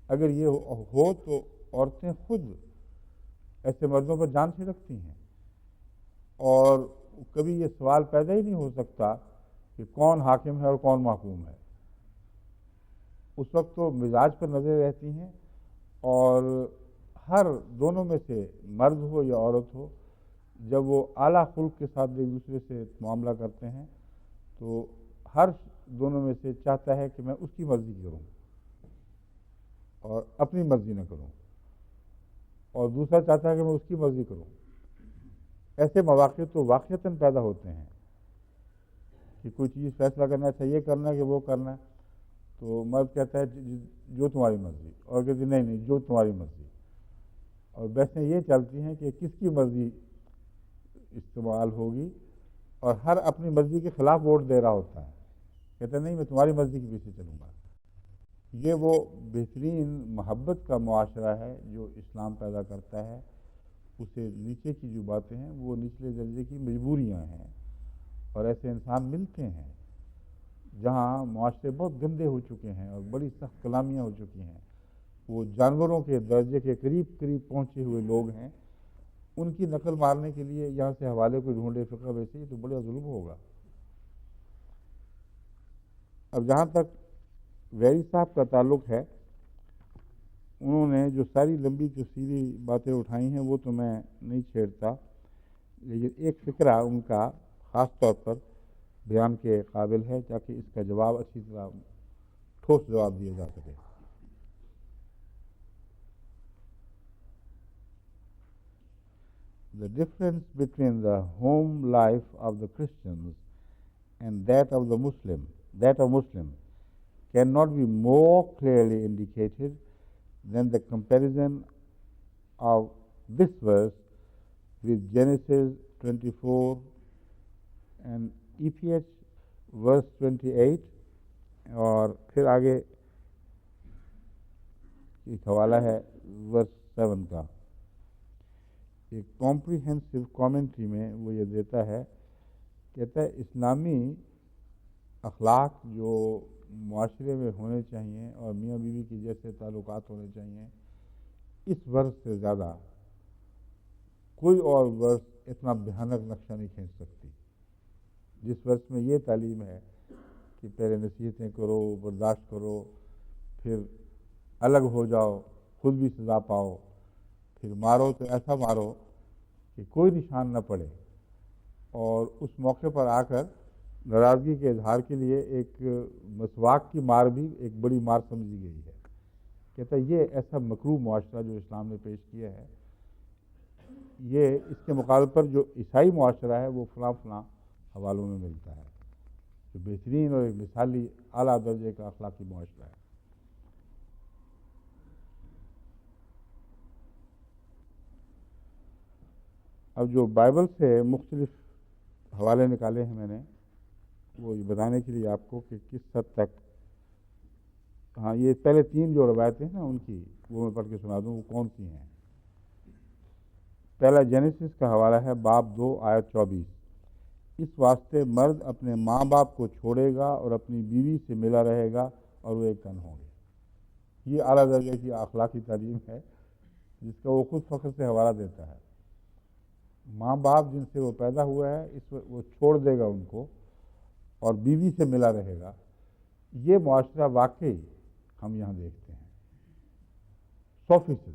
اگر یہ ہو تو عورتیں خود ایسے مردوں پر جان چھڑکتی ہیں، اور کبھی یہ سوال پیدا ہی نہیں ہو سکتا کہ کون حاکم ہے اور کون محکوم ہے. اس وقت تو مزاج پر نظر رہتی ہیں، اور ہر دونوں میں سے مرد ہو یا عورت ہو، جب وہ اعلیٰ خلق کے ساتھ ایک دوسرے سے معاملہ کرتے ہیں تو ہر دونوں میں سے چاہتا ہے کہ میں اس کی مرضی کروں اور اپنی مرضی نہ کروں، اور دوسرا چاہتا ہے کہ میں اس کی مرضی کروں. ایسے مواقع تو واقعتاً پیدا ہوتے ہیں کہ کوئی چیز فیصلہ کرنا ہے، یہ کرنا ہے کہ وہ کرنا ہے، تو مرد کہتا ہے جو تمہاری مرضی، اور کہتے نہیں نہیں جو تمہاری مرضی. اور بحثیں یہ چلتی ہیں کہ کس کی مرضی استعمال ہوگی، اور ہر اپنی مرضی کے خلاف ووٹ دے رہا ہوتا ہے، کہتا ہے نہیں میں تمہاری مرضی کے پیچھے چلوں گا. یہ وہ بہترین محبت کا معاشرہ ہے جو اسلام پیدا کرتا ہے. اسے نیچے کی جو باتیں ہیں وہ نچلے درجے کی مجبوریاں ہیں، اور ایسے انسان ملتے ہیں. جہاں معاشرے بہت گندے ہو چکے ہیں اور بڑی سخت کلامیاں ہو چکی ہیں، وہ جانوروں کے درجے کے قریب قریب پہنچے ہوئے لوگ ہیں، ان کی نقل مارنے کے لیے یہاں سے حوالے کو ڈھونڈے فقہ ویسے ہی تو بڑا ظلم ہوگا. اب جہاں تک ویری صاحب کا تعلق ہے، انہوں نے جو ساری لمبی چوڑی باتیں اٹھائی ہیں وہ تو میں نہیں چھیڑتا، لیکن ایک فکرہ ان کا خاص طور پر بیان کے قابل ہے تاکہ اس کا جواب اچھی طرح ٹھوس جواب دیا جا سکے. The difference between the home life of the Christians and that of Muslim cannot be more clearly indicated than the comparison of this verse with Genesis 24 and EPH verse 28. اور پھر آگے ایک حوالہ ہے ورس 7 کا. ایک کمپریہنسو کامنٹری میں وہ یہ دیتا ہے، کہتا ہے اسلامی اخلاق جو معاشرے میں ہونے چاہیے اور میاں بیوی کی جیسے تعلقات ہونے چاہیے، اس ورس سے زیادہ کوئی اور ورس اتنا بھیانک نقشہ نہیں کھینچ سکتی. جس ورس میں یہ تعلیم ہے کہ پہلے نصیحتیں کرو، برداشت کرو، پھر الگ ہو جاؤ، خود بھی سزا پاؤ، پھر مارو تو ایسا مارو کہ کوئی نشان نہ پڑے، اور اس موقع پر آ کر ناراضگی کے اظہار کے لیے ایک مسواک کی مار بھی ایک بڑی مار سمجھی گئی ہے. کہتا ہے یہ ایسا مکروہ معاشرہ جو اسلام نے پیش کیا ہے، یہ اس کے مقابلے پر جو عیسائی معاشرہ ہے وہ فلاں فلاں حوالوں میں ملتا ہے، جو بہترین اور ایک مثالی اعلیٰ درجے کا اخلاقی معاشرہ ہے. اب جو بائبل سے مختلف حوالے نکالے ہیں میں نے، وہ یہ بتانے کے لیے آپ کو کہ کس حد تک، ہاں یہ پہلے 3 جو روایتیں ہیں نا ان کی وہ میں پڑھ کے سنا دوں وہ کون سی ہیں. پہلا جینیسس کا حوالہ ہے باب 2 آیت 24. اس واسطے مرد اپنے ماں باپ کو چھوڑے گا اور اپنی بیوی سے ملا رہے گا اور وہ ایک تن ہوں گے. یہ اعلیٰ درجے کی اخلاقی تعلیم ہے جس کا وہ خود فخر سے حوالہ دیتا ہے. ماں باپ جن سے وہ پیدا ہوا ہے وہ چھوڑ دے گا ان کو اور بیوی سے ملا رہے گا. یہ معاشرہ واقعی ہم یہاں دیکھتے ہیں 100%.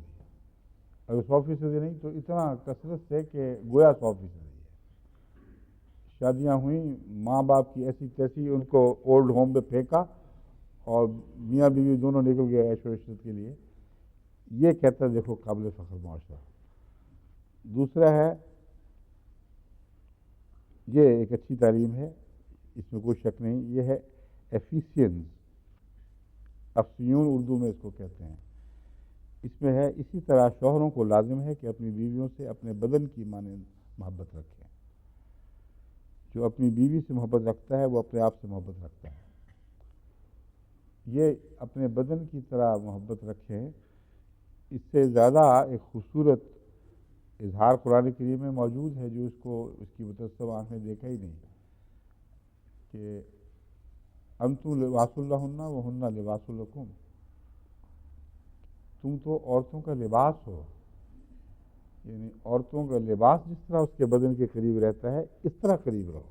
اگر 100% نہیں تو اتنا کثرت سے کہ گویا 100% ہے. شادیاں ہوئیں، ماں باپ کی ایسی تیسی ان کو اولڈ ہوم پہ پھینکا اور میاں بیوی دونوں نکل گئے عیش و عشرت کے لیے. یہ کہتا ہے دیکھو قابل فخر معاشرہ. دوسرا ہے، یہ ایک اچھی تعلیم ہے، اس میں کوئی شک نہیں، یہ ہے ایفیسینس، افسیون اردو میں اس کو کہتے ہیں. اس میں ہے اسی طرح شوہروں کو لازم ہے کہ اپنی بیویوں سے اپنے بدن کی مانند محبت رکھیں. جو اپنی بیوی سے محبت رکھتا ہے وہ اپنے آپ سے محبت رکھتا ہے. یہ اپنے بدن کی طرح محبت رکھیں. اس سے زیادہ ایک خوبصورت اظہار قرآن کریم میں موجود ہے جو اس کی متعصب آنکھ نے دیکھا ہی نہیں، کہ انتم لباس لہن وہن لباس لکم. تم تو عورتوں کا لباس ہو، یعنی عورتوں کا لباس جس طرح اس کے بدن کے قریب رہتا ہے اس طرح قریب رہو،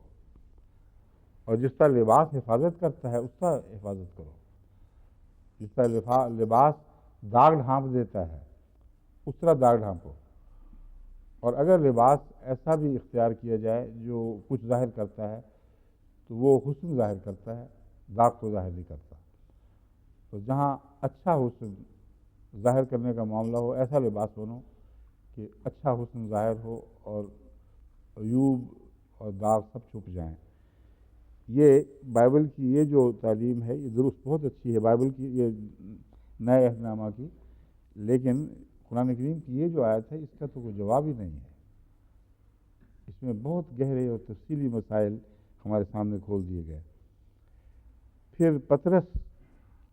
اور جس طرح لباس حفاظت کرتا ہے اس طرح حفاظت کرو. جس طرح لباس داغ ڈھانپ دیتا ہے اس طرح داغ ڈھانپو. اور اگر لباس ایسا بھی اختیار کیا جائے جو کچھ ظاہر کرتا ہے تو وہ حسن ظاہر کرتا ہے، داغ کو ظاہر نہیں کرتا. تو جہاں اچھا حسن ظاہر کرنے کا معاملہ ہو ایسا لباس بنو کہ اچھا حسن ظاہر ہو اور عیوب اور داغ سب چھپ جائیں. یہ بائبل کی یہ جو تعلیم ہے یہ درست بہت اچھی ہے بائبل کی، یہ نئے عہد نامہ کی، لیکن قرآن کریم کی یہ جو آیت ہے اس کا تو کوئی جواب ہی نہیں ہے. اس میں بہت گہرے اور تفصیلی مسائل ہمارے سامنے کھول دیے گئے. پھر پطرس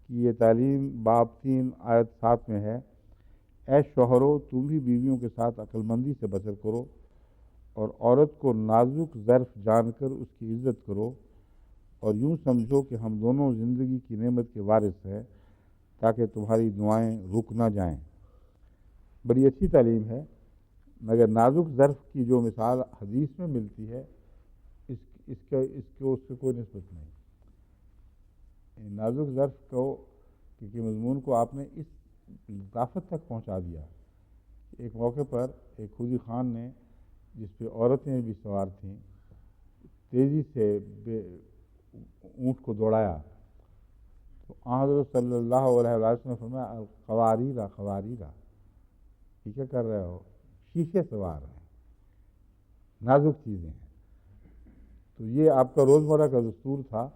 کی یہ تعلیم باب 3 آیت 7 میں ہے، اے شوہرو تم بھی بیویوں کے ساتھ عقل مندی سے بسر کرو اور عورت کو نازک ظرف جان کر اس کی عزت کرو، اور یوں سمجھو کہ ہم دونوں زندگی کی نعمت کے وارث ہیں تاکہ تمہاری دعائیں رک نہ جائیں. بڑی اچھی تعلیم ہے، مگر نازک ظرف کی جو مثال حدیث میں ملتی ہے اس سے کوئی نسبت نہیں. نازک ظرف کے مضمون کو آپ نے اس لطافت تک پہنچا دیا. ایک موقع پر ایک خودی خان نے، جس پہ عورتیں بھی سوار تھیں، تیزی سے اونٹ کو دوڑایا تو حضرت صلی اللہ علیہ وسلم نے فرمایا قواریرا قواریرا، یہ کیا کر رہے ہو؟ شیشے سوار ہیں، نازک چیزیں ہیں. تو یہ آپ کا روزمرہ کا دستور تھا.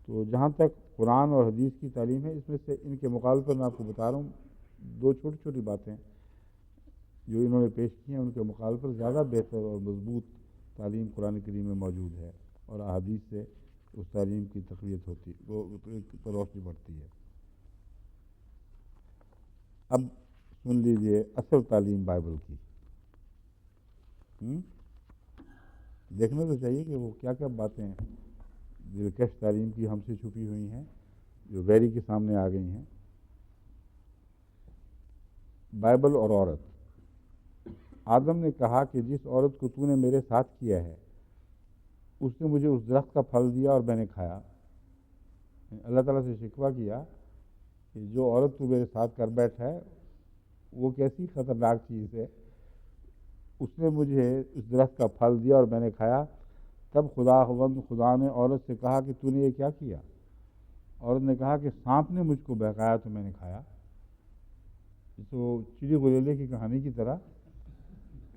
تو جہاں تک قرآن اور حدیث کی تعلیم ہے اس میں سے ان کے مقابلے پر میں آپ کو بتا رہا ہوں دو چھوٹی چھوٹی باتیں جو انہوں نے پیش کی ہیں، ان کے مقابلے پر زیادہ بہتر اور مضبوط تعلیم قرآن کریم میں موجود ہے، اور احادیث سے اس تعلیم کی تقویت ہوتی، وہ پر روشنی پڑتی ہے. اب سن لیجئے اصل تعلیم بائبل کی. دیکھنا تو چاہیے کہ وہ کیا کیا باتیں دلکش تعلیم کی ہم سے چھپی ہوئی ہیں جو ویری کے سامنے آ گئی ہیں. بائبل اور عورت. آدم نے کہا کہ جس عورت کو تو نے میرے ساتھ کیا ہے اس نے مجھے اس درخت کا پھل دیا اور میں نے کھایا. اللہ تعالیٰ سے شکوہ کیا کہ جو عورت تو میرے ساتھ کر بیٹھا ہے وہ کیسی خطرناک چیز ہے. اس نے مجھے اس درخت کا پھل دیا اور میں نے کھایا. تب خدا نے عورت سے کہا کہ تو نے یہ کیا کیا؟ عورت نے کہا کہ سانپ نے مجھ کو بہکایا تو میں نے کھایا. تو چڑی غلیلے کی کہانی کی طرح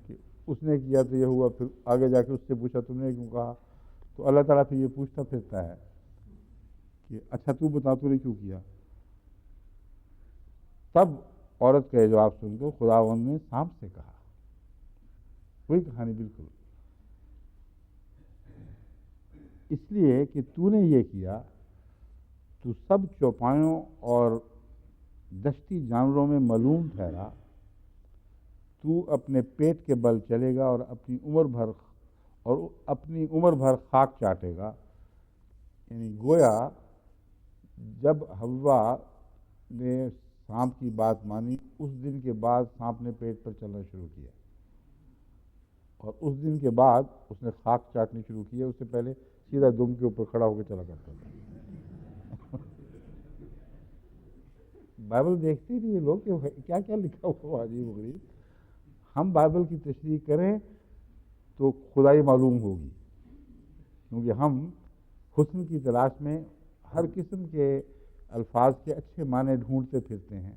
کہ اس نے کیا تو یہ ہوا، پھر آگے جا کے اس سے پوچھا تم نے کیوں کہا. تو اللہ تعالیٰ پھر یہ پوچھتا پھرتا ہے کہ اچھا تو بتا تو نے کیوں کیا. تب عورت کا جواب سن کر خداوند نے سانپ سے کہا. وہی کہانی بالکل. اس لیے کہ تو نے یہ کیا تو سب چوپایوں اور دشتی جانوروں میں ملوم ٹھہرا. تو اپنے پیٹ کے بل چلے گا اور اپنی عمر بھر خاک چاٹے گا. یعنی گویا جب حوا نے سانپ کی بات مانی اس دن کے بعد سانپ نے پیٹ پر چلنا شروع کیا، اور اس دن کے بعد اس نے خاک چاٹنی شروع کی. اس سے پہلے سیدھا دم کے اوپر کھڑا ہو کے چلا کرتا تھا. بائبل دیکھتے نہیں لوگ کہ کیا کیا لکھا ہوا عجیب و غریب. ہم بائبل کی تشریح کریں تو خدائی معلوم ہوگی، کیونکہ ہم حسن کی تلاش میں ہر قسم کے الفاظ کے اچھے معنی ڈھونڈتے پھرتے ہیں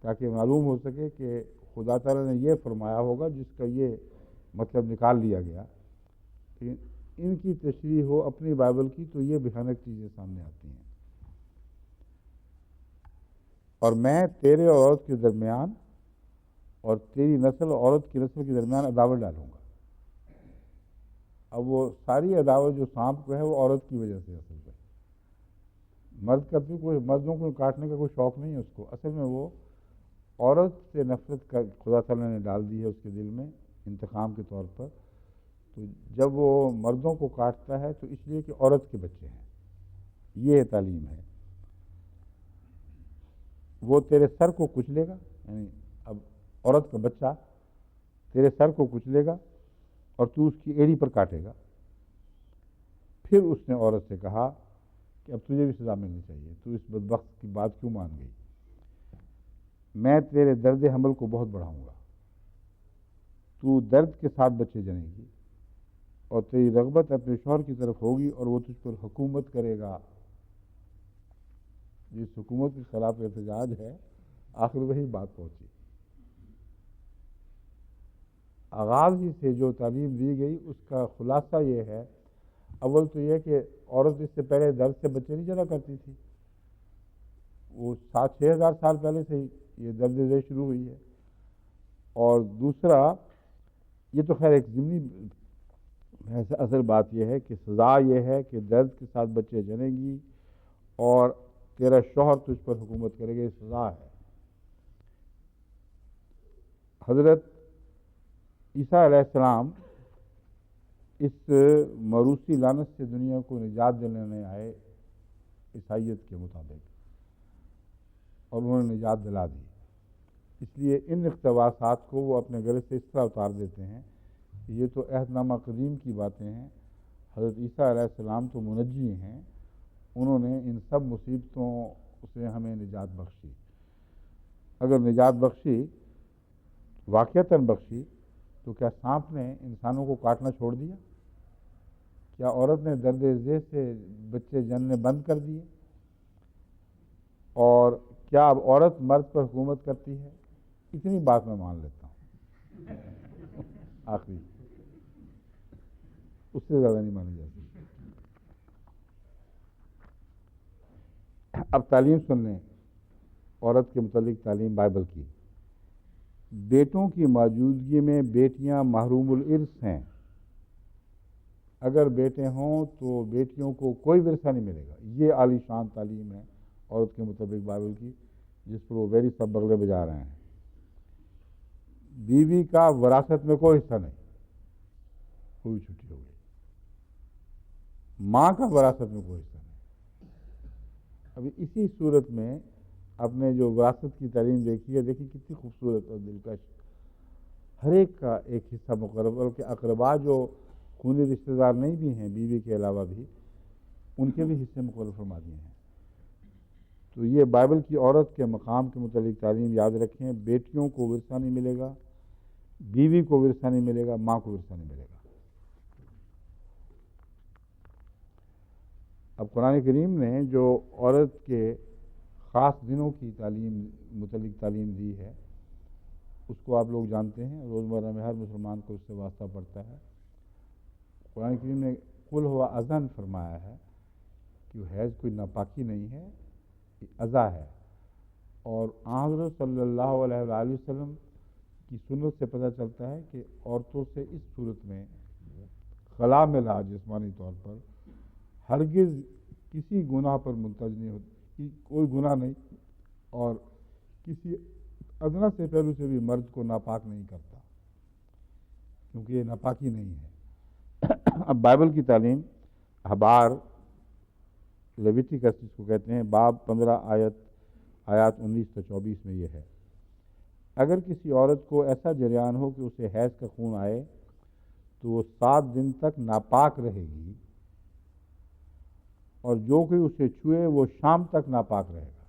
تاکہ معلوم ہو سکے کہ خدا تعالیٰ نے یہ فرمایا ہوگا جس کا یہ مطلب نکال لیا گیا. ان کی تشریح ہو اپنی بائبل کی تو یہ بھیانک چیزیں سامنے آتی ہیں. اور میں تیرے اور عورت کے درمیان اور تیری نسل اور عورت کی نسل کے درمیان عداوت ڈالوں گا. اب وہ ساری عداوت جو سانپ کو ہے وہ عورت کی وجہ سے اصل میں. مرد کا بھی کوئی مردوں کو کاٹنے کا کوئی شوق نہیں ہے اس کو، اصل میں وہ عورت سے نفرت کا خدا تعالیٰ نے ڈال دی ہے اس کے دل میں انتقام کے طور پر. تو جب وہ مردوں کو کاٹتا ہے تو اس لیے کہ عورت کے بچے ہیں. یہ تعلیم ہے. وہ تیرے سر کو کچلے گا، یعنی اب عورت کا بچہ تیرے سر کو کچلے گا اور تو اس کی ایڑی پر کاٹے گا. پھر اس نے عورت سے کہا کہ اب تجھے بھی سزا ملنی چاہیے، تو اس بدبخت کی بات کیوں مان گئی؟ میں تیرے درد حمل کو بہت بڑھاؤں گا، تو درد کے ساتھ بچے جنے گی، اور تیری رغبت اپنے شوہر کی طرف ہوگی اور وہ تجھ پر حکومت کرے گا. جس حکومت کے خلاف احتجاج ہے آخر وہی بات پہنچی. آغاز ہی سے جو تعلیم دی گئی اس کا خلاصہ یہ ہے، اول تو یہ کہ عورت اس سے پہلے درد سے بچے نہیں جنا کرتی تھی، وہ 7-6 ہزار سال پہلے سے ہی یہ درد ذیل شروع ہوئی ہے. اور دوسرا یہ تو خیر ایک ضمنی اصل بات یہ ہے کہ سزا یہ ہے کہ درد کے ساتھ بچے جنے گی اور تیرا شوہر تجھ پر حکومت کرے گا، یہ سزا ہے. حضرت عیسیٰ علیہ السلام اس موروثی لعنت سے دنیا کو نجات دلانے آئے عیسائیت کے مطابق، اور انہوں نے نجات دلا دی. اس لیے ان اقتباسات کو وہ اپنے گلے سے اس طرح اتار دیتے ہیں کہ یہ تو عہد نامہ قدیم کی باتیں ہیں. حضرت عیسیٰ علیہ السلام تو منجی ہیں، انہوں نے ان سب مصیبتوں سے ہمیں نجات بخشی. اگر نجات بخشی، واقعتاً بخشی، تو کیا سانپ نے انسانوں کو کاٹنا چھوڑ دیا؟ کیا عورت نے درد ذیل سے بچے جننے بند کر دیے؟ اور کیا اب عورت مرد پر حکومت کرتی ہے؟ اتنی بات میں مان لیتا ہوں آخری، اس سے زیادہ نہیں مانی جاتی. اب تعلیم سن لیں عورت کے متعلق، تعلیم بائبل کی. بیٹوں کی موجودگی میں بیٹیاں محروم الارث ہیں. اگر بیٹے ہوں تو بیٹیوں کو کوئی ورثہ نہیں ملے گا. یہ عالی شان تعلیم ہے عورت کے مطابق بائبل کی، جس پر وہ ویری سب بغلے بجا رہے ہیں. بیوی کا وراثت میں کوئی حصہ نہیں، کوئی چھٹی ہو گئی. ماں کا وراثت میں کوئی حصہ نہیں. ابھی اسی صورت میں آپ نے جو وراثت کی تعلیم دیکھی ہے، دیکھیے کتنی خوبصورت اور دلکش. ہر ایک کا ایک حصہ مقرر، بلکہ اقربا جو خونی رشتہ دار نہیں بھی ہیں بیوی کے علاوہ بھی، ان کے بھی حصے مقرر فرما دیے ہیں. تو یہ بائبل کی عورت کے مقام کے متعلق تعلیم یاد رکھیں. بیٹیوں کو ورثہ نہیں ملے گا، بیوی کو ورثہ نہیں ملے گا، ماں کو ورثہ نہیں ملے گا. اب قرآن کریم نے جو عورت کے خاص دنوں کی تعلیم متعلق تعلیم دی ہے، اس کو آپ لوگ جانتے ہیں، روزمرہ میں ہر مسلمان کو اس سے واسطہ پڑتا ہے. قرآن کریم نے قل ہو اذن فرمایا ہے کہ حیض کوئی ناپاکی نہیں ہے، یہ اذى ہے. اور حضرت صلی اللہ علیہ وآلہ وسلم کی سنت سے پتہ چلتا ہے کہ عورتوں سے اس صورت میں خلا ملا جسمانی طور پر ہرگز کسی گناہ پر منتج نہیں ہوتی، کوئی گناہ نہیں، اور کسی ادنا سے پہلو سے بھی مرد کو ناپاک نہیں کرتا، کیونکہ یہ ناپاکی نہیں ہے. اب بائبل کی تعلیم احبار لیویٹیکس جس کو کہتے ہیں، باب 15 آیات 19 سے 24 میں یہ ہے: اگر کسی عورت کو ایسا جریان ہو کہ اسے حیض کا خون آئے تو وہ 7 دن تک ناپاک رہے گی، اور جو کوئی اسے چھوئے وہ شام تک ناپاک رہے گا.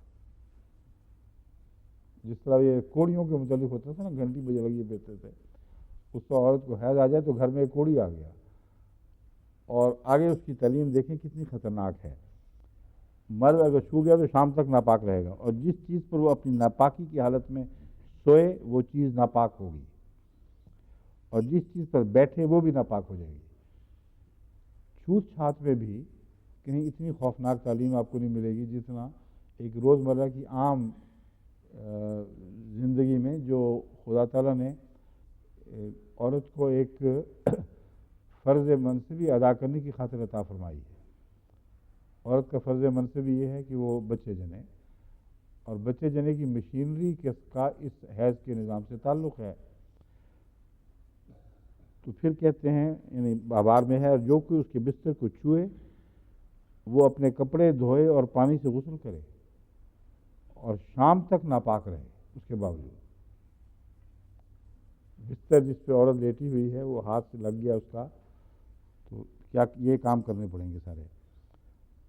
جس طرح یہ کوڑیوں کے متعلق ہوتا تھا نا، گھنٹی بجے لگی بیٹھتے تھے، اس کو عورت کو حیض آ جائے تو گھر میں ایک کوڑی آ گیا. اور آگے اس کی تعلیم دیکھیں کتنی خطرناک ہے. مرد اگر چھو گیا تو شام تک ناپاک رہے گا، اور جس چیز پر وہ اپنی ناپاکی کی حالت میں سوئے وہ چیز ناپاک ہوگی، اور جس چیز پر بیٹھے وہ بھی ناپاک ہو جائے گی. چھوت چھات میں بھی کہیں اتنی خوفناک تعلیم آپ کو نہیں ملے گی جتنا ایک روزمرہ کی عام زندگی میں جو خدا تعالیٰ نے عورت کو ایک فرض منصبی ادا کرنے کی خاطر عطا فرمائی ہے۔ عورت کا فرض منصب یہ ہے کہ وہ بچے جنے، اور بچے جنے کی مشینری کا اس حیض کے نظام سے تعلق ہے۔ تو پھر کہتے ہیں یعنی بابار میں ہے، اور جو کوئی اس کے بستر کو چھوئے وہ اپنے کپڑے دھوئے اور پانی سے غسل کرے اور شام تک ناپاک رہے۔ اس کے باوجود بستر جس پہ عورت لیٹی ہوئی ہے وہ ہاتھ سے لگ گیا اس کا، تو کیا یہ کام کرنے پڑیں گے سارے۔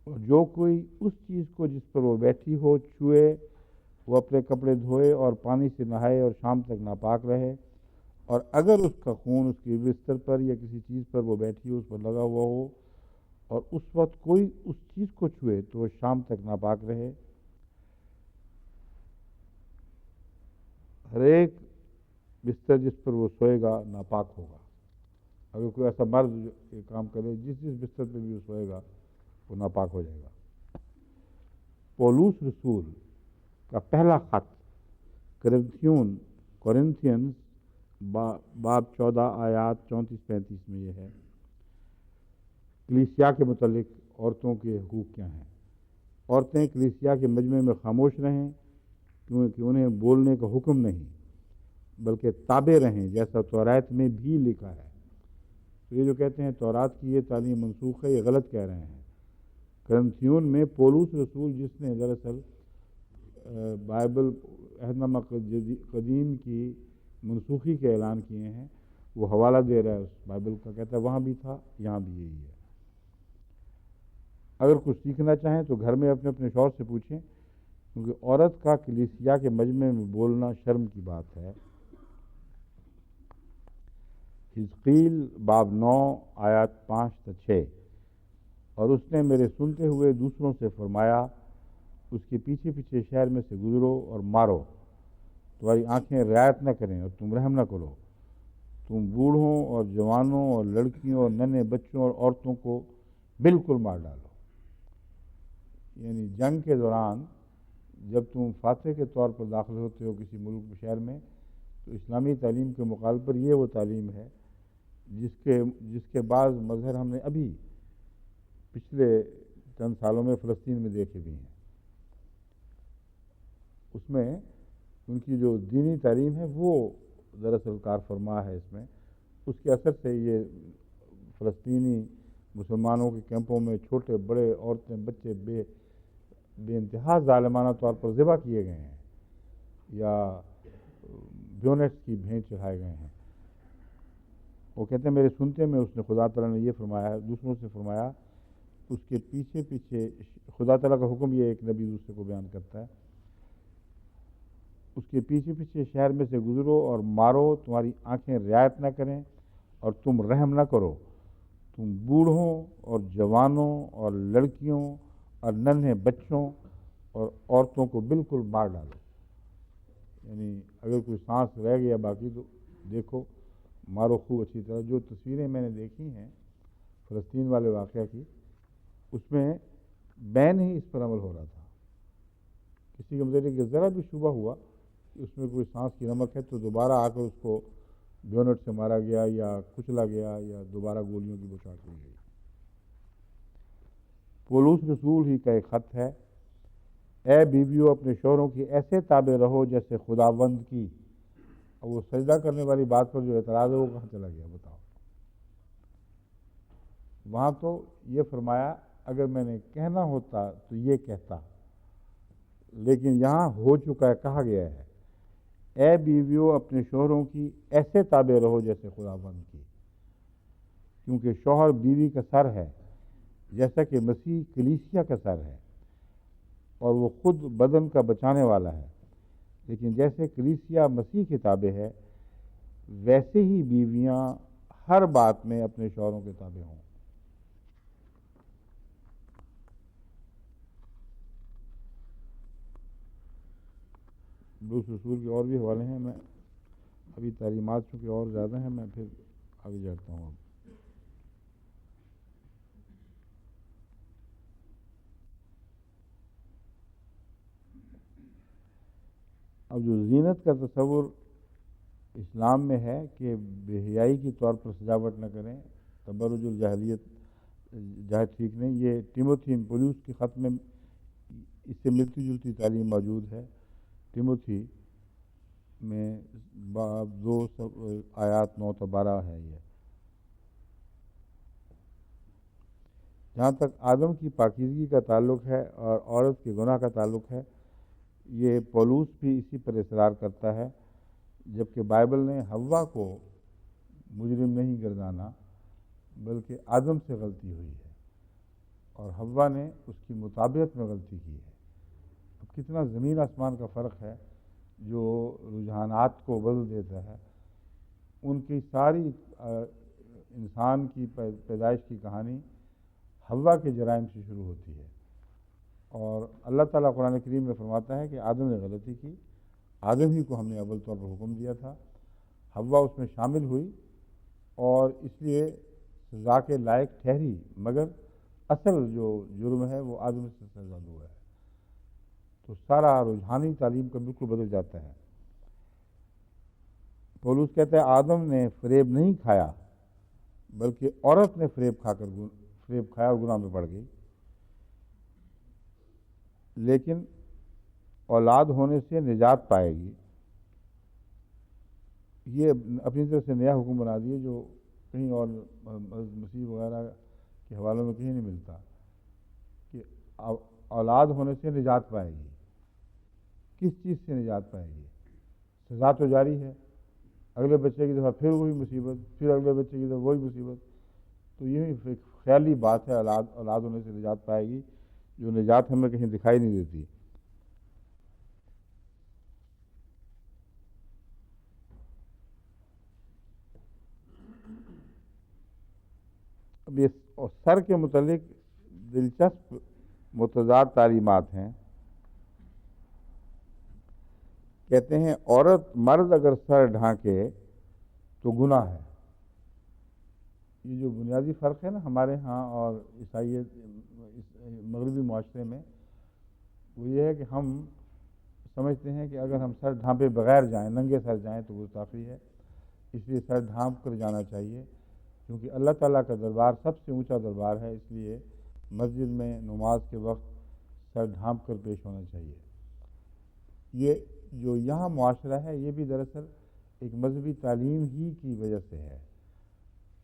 اور جو کوئی اس چیز کو جس پر وہ بیٹھی ہو چھوئے وہ اپنے کپڑے دھوئے اور پانی سے نہائے اور شام تک ناپاک رہے، اور اگر اس کا خون اس کے بستر پر یا کسی چیز پر وہ بیٹھی ہو اس پر لگا ہوا ہو اور اس وقت کوئی اس چیز کو چھوئے تو وہ شام تک ناپاک رہے۔ ہر ایک بستر جس پر وہ سوئے گا ناپاک ہوگا۔ اگر کوئی ایسا مرد یہ کام کرے جس بستر پہ بھی وہ سوئے گا وہ ناپاک ہو جائے گا۔ پولوس رسول کا پہلا خط کورنتھینز باب 14 آیات 34-35 میں یہ ہے، کلیسیا کے متعلق عورتوں کے حقوق کیا ہیں۔ عورتیں کلیسیا کے مجمع میں خاموش رہیں، کیونکہ انہیں بولنے کا حکم نہیں بلکہ تابع رہیں جیسا تورات میں بھی لکھا ہے۔ تو یہ جو کہتے ہیں تورات کی یہ تعلیم منسوخ ہے، یہ غلط کہہ رہے ہیں۔ کرنتھیون میں پولوس رسول جس نے دراصل بائبل عہد نامہ قدیم کی منسوخی کے اعلان کیے ہیں، وہ حوالہ دے رہا ہے اس بائبل کا، کہتا ہے وہاں بھی تھا یہاں بھی یہی ہے۔ اگر کچھ سیکھنا چاہیں تو گھر میں اپنے اپنے شوہر سے پوچھیں، کیونکہ عورت کا کلیسیا کے مجمع میں بولنا شرم کی بات ہے۔ حزقیل باب 9 آیات 5-6، اور اس نے میرے سنتے ہوئے دوسروں سے فرمایا، اس کے پیچھے پیچھے شہر میں سے گزرو اور مارو، تمہاری آنکھیں رعایت نہ کریں اور تم رحم نہ کرو، تم بوڑھوں اور جوانوں اور لڑکیوں اور ننھے بچوں اور عورتوں کو بالکل مار ڈالو۔ یعنی جنگ کے دوران جب تم فاتح کے طور پر داخل ہوتے ہو کسی ملک شہر میں، تو اسلامی تعلیم کے مقابل پر یہ وہ تعلیم ہے جس کے بعض مظہر ہم نے ابھی پچھلے چند سالوں میں فلسطین میں دیکھے بھی ہیں۔ اس میں ان کی جو دینی تعلیم ہے وہ دراصل کار فرما ہے اس میں، اس کے اثر سے یہ فلسطینی مسلمانوں کے کیمپوں میں چھوٹے بڑے عورتیں بچے بے انتہا ظالمانہ طور پر ذبح کیے گئے ہیں یا بیونٹس کی بھینٹ چڑھائے گئے ہیں۔ وہ کہتے ہیں میرے سنتے میں اس نے خدا تعالیٰ نے یہ فرمایا، دوسروں سے فرمایا، اس کے پیچھے پیچھے خدا تعالیٰ کا حکم یہ ایک نبی دوسرے کو بیان کرتا ہے، اس کے پیچھے پیچھے شہر میں سے گزرو اور مارو، تمہاری آنکھیں رعایت نہ کریں اور تم رحم نہ کرو، تم بوڑھوں اور جوانوں اور لڑکیوں اور ننھے بچوں اور عورتوں کو بالکل مار ڈالو۔ یعنی اگر کوئی سانس رہ گیا باقی تو دیکھو، مارو خوب اچھی طرح۔ جو تصویریں میں نے دیکھی ہیں فلسطین والے واقعہ کی، اس میں بین ہی اس پر عمل ہو رہا تھا۔ کسی کے متعلق کہ ذرا بھی شبہ ہوا کہ اس میں کوئی سانس کی نمک ہے تو دوبارہ آ کر اس کو بیونٹ سے مارا گیا یا کچلا گیا یا دوبارہ گولیوں کی بوچھاڑ کی گئی۔ پولوس رسول ہی کا ایک خط ہے، اے بیویوں اپنے شوہروں کی ایسے تابع رہو جیسے خداوند کی۔ اور وہ سجدہ کرنے والی بات پر جو اعتراض ہے وہ کہاں چلا گیا بتاؤ؟ وہاں تو یہ فرمایا اگر میں نے کہنا ہوتا تو یہ کہتا، لیکن یہاں ہو چکا ہے، کہا گیا ہے اے بیویوں اپنے شوہروں کی ایسے تابع رہو جیسے خداوند کی، کیونکہ شوہر بیوی کا سر ہے جیسا کہ مسیح کلیسیا کا سر ہے، اور وہ خود بدن کا بچانے والا ہے۔ لیکن جیسے کلیسیا مسیح کے تابع ہے ویسے ہی بیویاں ہر بات میں اپنے شوہروں کے تابع ہوں۔ پولوس رسول کے اور بھی حوالے ہیں، میں ابھی تعلیمات چونکہ اور زیادہ ہیں میں پھر آگے جاتا ہوں۔ اب جو زینت کا تصور اسلام میں ہے کہ بے حیائی کے طور پر سجاوٹ نہ کریں، تبرج الجاہلیت جاہد ٹھیک نہیں، یہ ٹیموتھی پولیس کے خط میں اس سے ملتی جلتی تعلیم موجود ہے۔ ٹیموتھی میں باب 2 آیات 9 تا 12 ہے یہ۔ جہاں تک آدم کی پاکیزگی کا تعلق ہے اور عورت کے گناہ کا تعلق ہے، یہ پولوس بھی اسی پر اصرار کرتا ہے، جبکہ بائبل نے حوا کو مجرم نہیں گردانا بلکہ آدم سے غلطی ہوئی ہے اور حوا نے اس کی مطابقت میں غلطی کی ہے۔ اب کتنا زمین آسمان کا فرق ہے جو رجحانات کو بدل دیتا ہے۔ ان کی ساری انسان کی پیدائش کی کہانی حوا کے جرائم سے شروع ہوتی ہے، اور اللہ تعالیٰ قرآن کریم میں فرماتا ہے کہ آدم نے غلطی کی، آدم ہی کو ہم نے اول طور پر حکم دیا تھا، حوا اس میں شامل ہوئی اور اس لیے سزا کے لائق ٹھہری، مگر اصل جو جرم ہے وہ آدم سے سزا ہوا ہے۔ تو سارا رجحانی تعلیم کا بالکل بدل جاتا ہے۔ پولس کہتا ہے آدم نے فریب نہیں کھایا بلکہ عورت نے فریب کھایا اور گناہ میں پڑ گئی، لیکن اولاد ہونے سے نجات پائے گی۔ یہ اپنی طرف سے نیا حکم بنا دیے جو کہیں اور مسیح وغیرہ کے حوالوں میں کہیں نہیں ملتا، کہ اولاد ہونے سے نجات پائے گی۔ کس چیز سے نجات پائے گی؟ سزا تو جاری ہے، اگلے بچے کی دفعہ پھر وہی مصیبت، پھر اگلے بچے کی دفعہ وہی مصیبت۔ تو یہ خیالی بات ہے، اولاد ہونے سے نجات پائے گی، جو نجات ہمیں کہیں دکھائی نہیں دیتی۔ اب یہ سر کے متعلق دلچسپ متضاد تعلیمات ہیں۔ کہتے ہیں مرد اگر سر ڈھانکے تو گناہ ہے۔ یہ جو بنیادی فرق ہے نا ہمارے ہاں اور عیسائیت مغربی معاشرے میں، وہ یہ ہے کہ ہم سمجھتے ہیں کہ اگر ہم سر ڈھانپے بغیر جائیں، ننگے سر جائیں تو گستاخی ہے، اس لیے سر ڈھانپ کر جانا چاہیے، کیونکہ اللہ تعالیٰ کا دربار سب سے اونچا دربار ہے، اس لیے مسجد میں نماز کے وقت سر ڈھانپ کر پیش ہونا چاہیے۔ یہ جو یہاں معاشرہ ہے یہ بھی دراصل ایک مذہبی تعلیم ہی کی وجہ سے ہے،